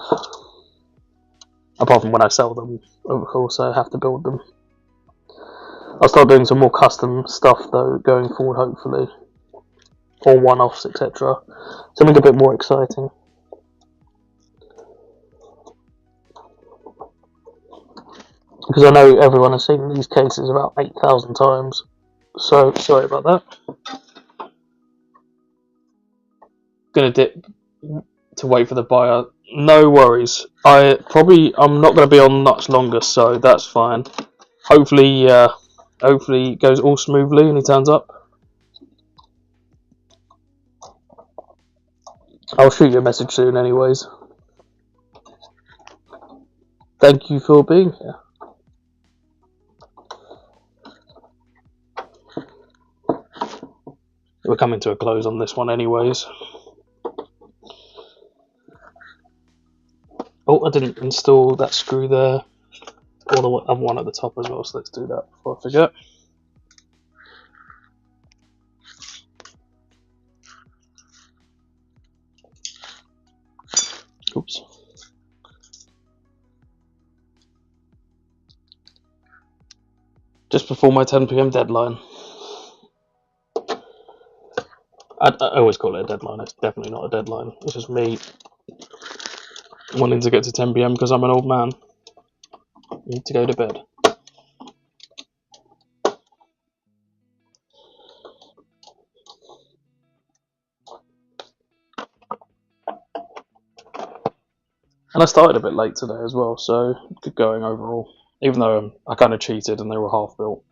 Apart from when I sell them, of course, I have to build them. I'll start doing some more custom stuff, though, going forward, hopefully. Or one-offs, etc. Something a bit more exciting. Because I know everyone has seen these cases about 8,000 times. So, sorry about that. Gonna dip to wait for the buyer. No worries. I'm not gonna be on much longer, so that's fine. Hopefully it goes all smoothly and he turns up. I'll shoot you a message soon anyways. Thank you for being here. We're coming to a close on this one anyways. Oh, I didn't install that screw there. Or the other one at the top as well, so let's do that before I forget. Oops. Just before my 10 PM deadline. I always call it a deadline. It's definitely not a deadline. It's just me wanting to get to 10 PM because I'm an old man. I need to go to bed. And I started a bit late today as well, so good going overall. Even though I kind of cheated and they were half built.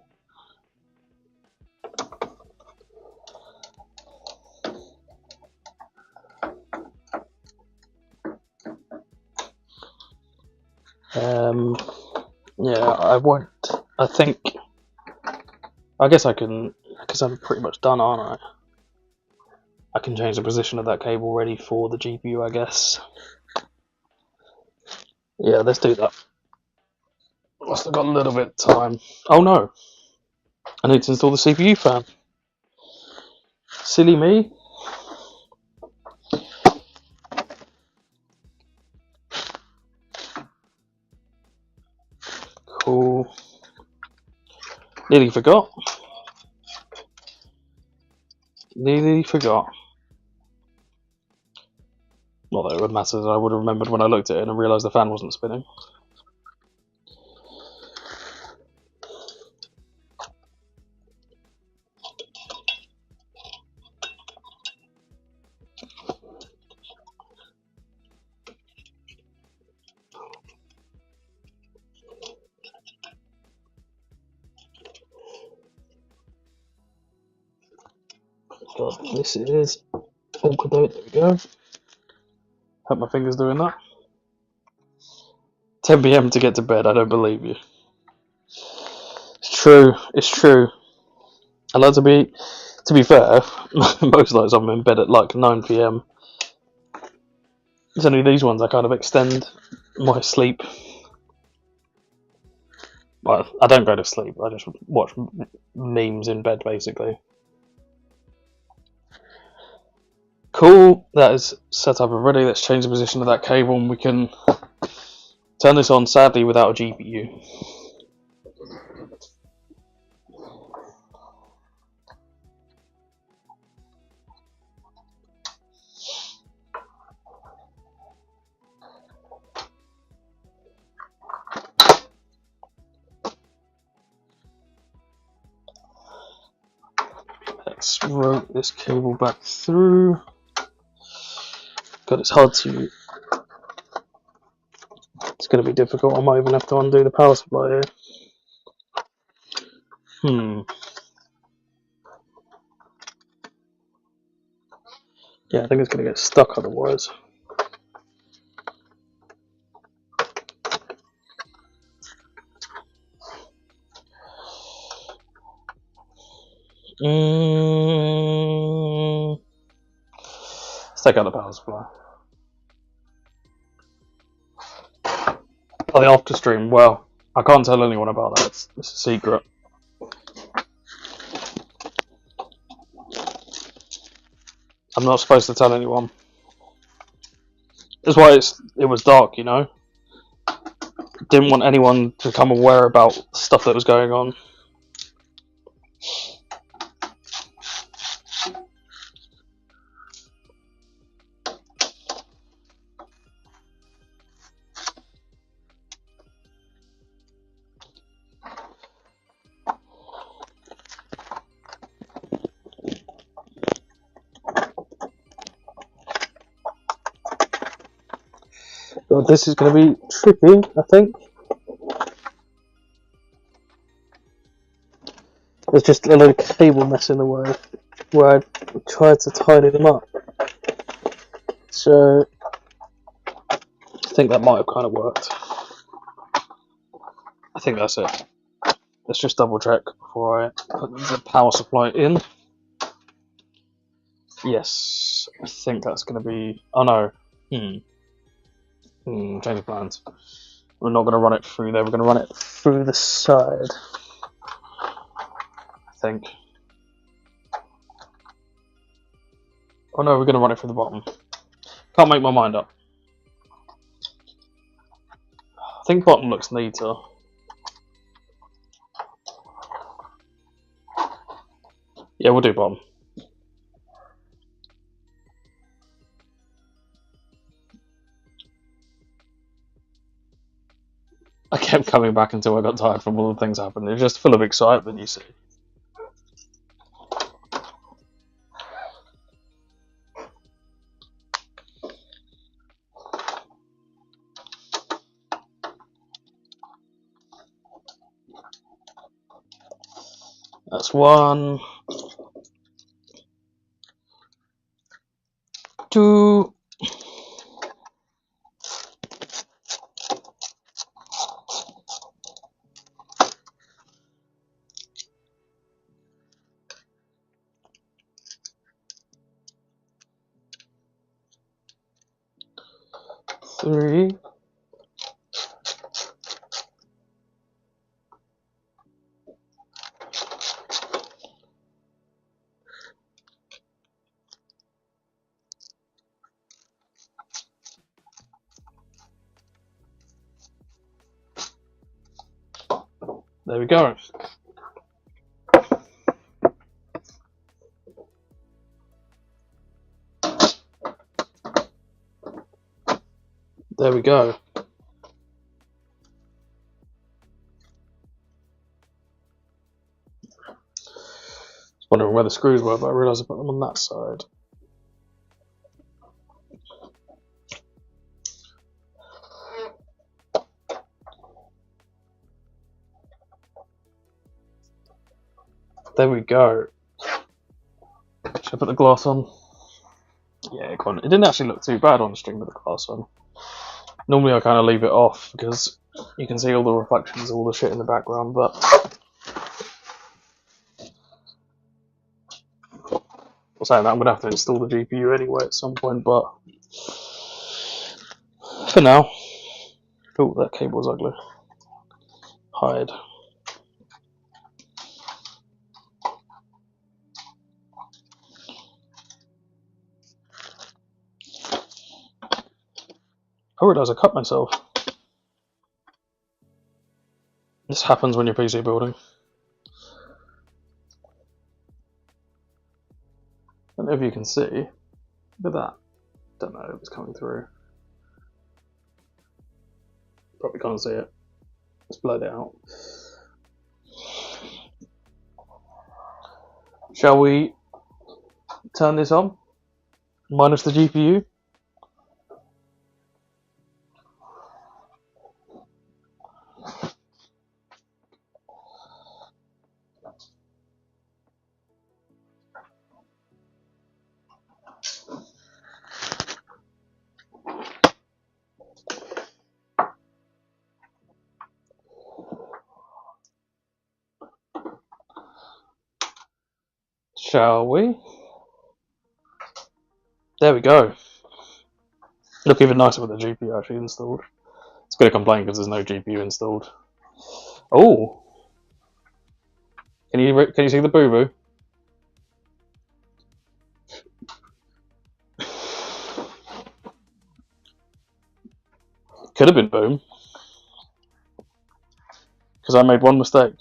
Yeah, I won't. I think. I guess I can, because I'm pretty much done, aren't I? I can change the position of that cable ready for the GPU, I guess. Yeah, let's do that. I've still got a little bit of time. Oh no! I need to install the CPU fan. Silly me. Cool. Nearly forgot. Nearly forgot. Not that it would matter, I would have remembered when I looked at it and realised the fan wasn't spinning. God, this is awkward though. There we go. Hope my finger's doing that. 10 PM to get to bed, I don't believe you. It's true, it's true. I like to be fair, most nights I'm in bed at like 9 PM. It's only these ones I kind of extend my sleep. Well, I don't go to sleep, I just watch memes in bed basically. Cool, that is set up already. Let's change the position of that cable and we can turn this on, sadly, without a GPU. Let's route this cable back through. God, it's hard to... It's going to be difficult. I might even have to undo the power supply here. Yeah, I think it's going to get stuck otherwise. Let's take out the power supply. Oh, the after stream. Well, I can't tell anyone about that. It's a secret. I'm not supposed to tell anyone. That's why it was dark, you know? Didn't want anyone to become aware about stuff that was going on. God, this is going to be tricky, I think. There's just a load of cable mess in the way where I tried to tidy them up. So, I think that might have kind of worked. I think that's it. Let's just double check before I put the power supply in. Yes, I think that's going to be... Oh no. Change of plans. We're not going to run it through there, we're going to run it through the side. I think. Oh no, we're going to run it through the bottom. Can't make my mind up. I think bottom looks neater. Yeah, we'll do bottom. I kept coming back until I got tired from all the things happening. It was just full of excitement, you see. That's 1, 2. Three. There we go. There we go. Just wondering where the screws were, but I realised I put them on that side. There we go. Should I put the glass on? Yeah, it didn't actually look too bad on the stream with the glass on. Normally I kind of leave it off because you can see all the reflections, all the shit in the background, but saying that, I'm going to have to install the GPU anyway at some point, but for now... Oh, that cable's ugly. Hide. I realised I cut myself. This happens when you're PC building. I don't know if you can see. Look at that. Don't know if it's coming through. Probably can't see it. Let's blur it out. Shall we turn this on? Minus the GPU? Shall we? There we go. Look even nicer with the GPU actually installed. It's going to complain because there's no GPU installed. Oh! Can you see the boo boo? Could have been boom. Because I made one mistake.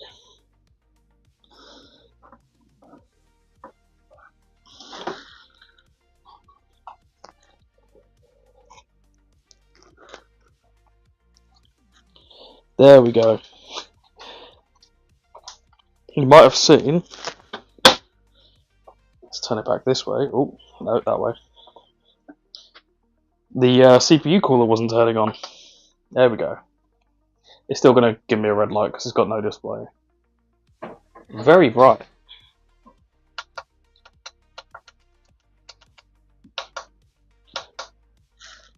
There we go. You might have seen. Let's turn it back this way. Oh, no, that way. The CPU cooler wasn't turning on. There we go. It's still going to give me a red light because it's got no display. Very bright.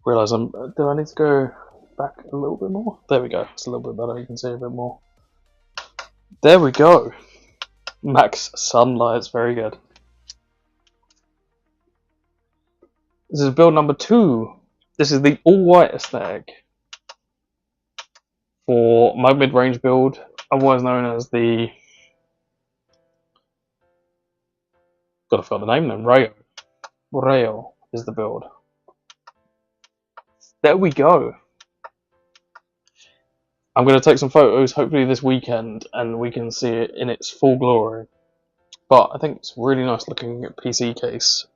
Realise do I need to go back a little bit more? There we go. It's a little bit better. You can see a bit more. There we go. Max sunlight. It's very good. This is build number 2. This is the all-white aesthetic for my mid-range build, otherwise known as the... Gotta forget the name then. Rayo. Rayo is the build. There we go. I'm going to take some photos, hopefully this weekend, and we can see it in its full glory. But I think it's a really nice looking PC case.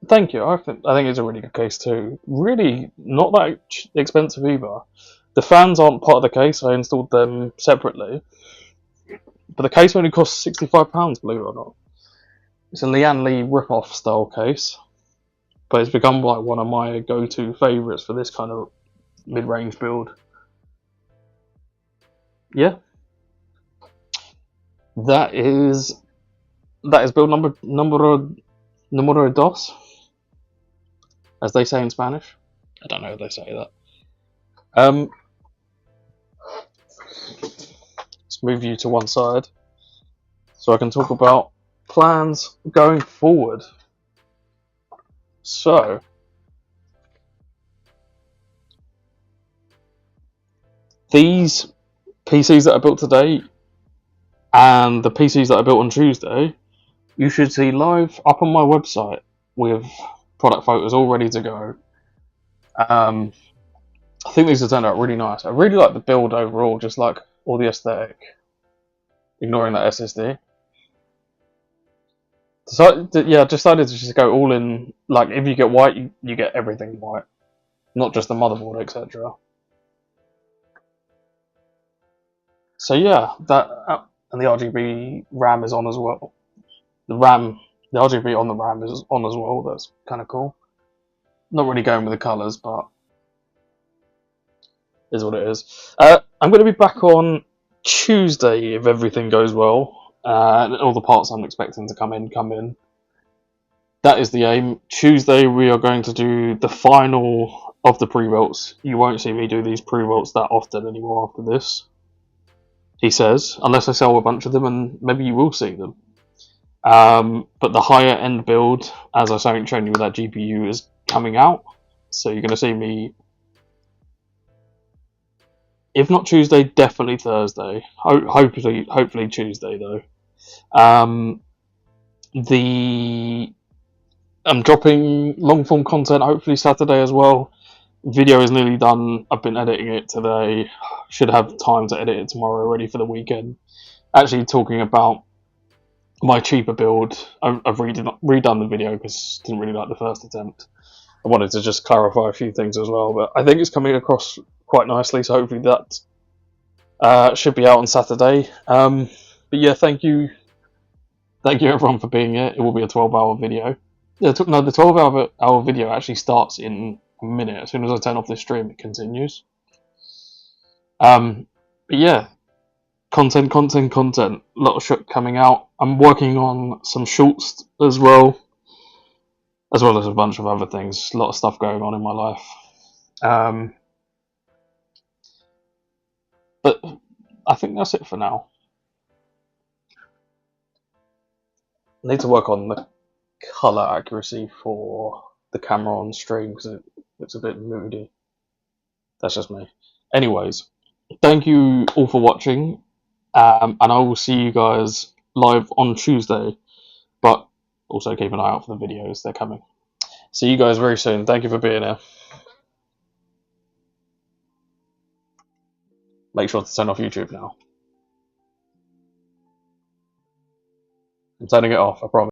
Thank you. I think it's a really good case too. Really not that expensive either. The fans aren't part of the case. I installed them separately. But the case only costs £65, believe it or not. It's a Lian Li rip-off style case. But it's become like one of my go-to favourites for this kind of mid-range build. Yeah, That is build numero dos, as they say in Spanish. I don't know if they say that. Let's move you to one side so I can talk about plans going forward. So, these PCs that I built today and the PCs that I built on Tuesday, you should see live up on my website with product photos all ready to go. I think these have turned out really nice. I really like the build overall, just like all the aesthetic, ignoring that SSD. So yeah, decided to just go all in. Like if you get white, you get everything white, not just the motherboard, etc. So yeah, that and the RGB RAM is on as well. The RGB on the RAM is on as well. That's kind of cool. Not really going with the colours, but is what it is. I'm going to be back on Tuesday if everything goes well. All the parts I'm expecting to come in. That is the aim. Tuesday we are going to do the final of the pre-builts. You won't see me do these pre-builts that often anymore after this, he says, unless I sell a bunch of them, and maybe you will see them. But the higher end build, as I was showing you with that GPU, is coming out. So you're going to see me, if not Tuesday, definitely Thursday. Hopefully Tuesday though. I'm dropping long form content hopefully Saturday as well. Video is nearly done. I've been editing it today. Should have time to edit it tomorrow, ready for the weekend. Actually, talking about my cheaper build, I've redone the video because I didn't really like the first attempt. I wanted to just clarify a few things as well, but I think it's coming across quite nicely, so hopefully that should be out on Saturday. But yeah, thank you everyone for being here. It will be a 12-hour video. Yeah, the 12-hour video actually starts in a minute. As soon as I turn off this stream, it continues. But yeah, content. A lot of shit coming out. I'm working on some shorts as well as a bunch of other things. A lot of stuff going on in my life. But I think that's it for now. I need to work on the color accuracy for the camera on stream because it's a bit moody. That's just me. Anyways, thank you all for watching, and I will see you guys live on Tuesday, but also keep an eye out for the videos. They're coming. See you guys very soon. Thank you for being here. Make sure to turn off YouTube now. I'm turning it off, I promise.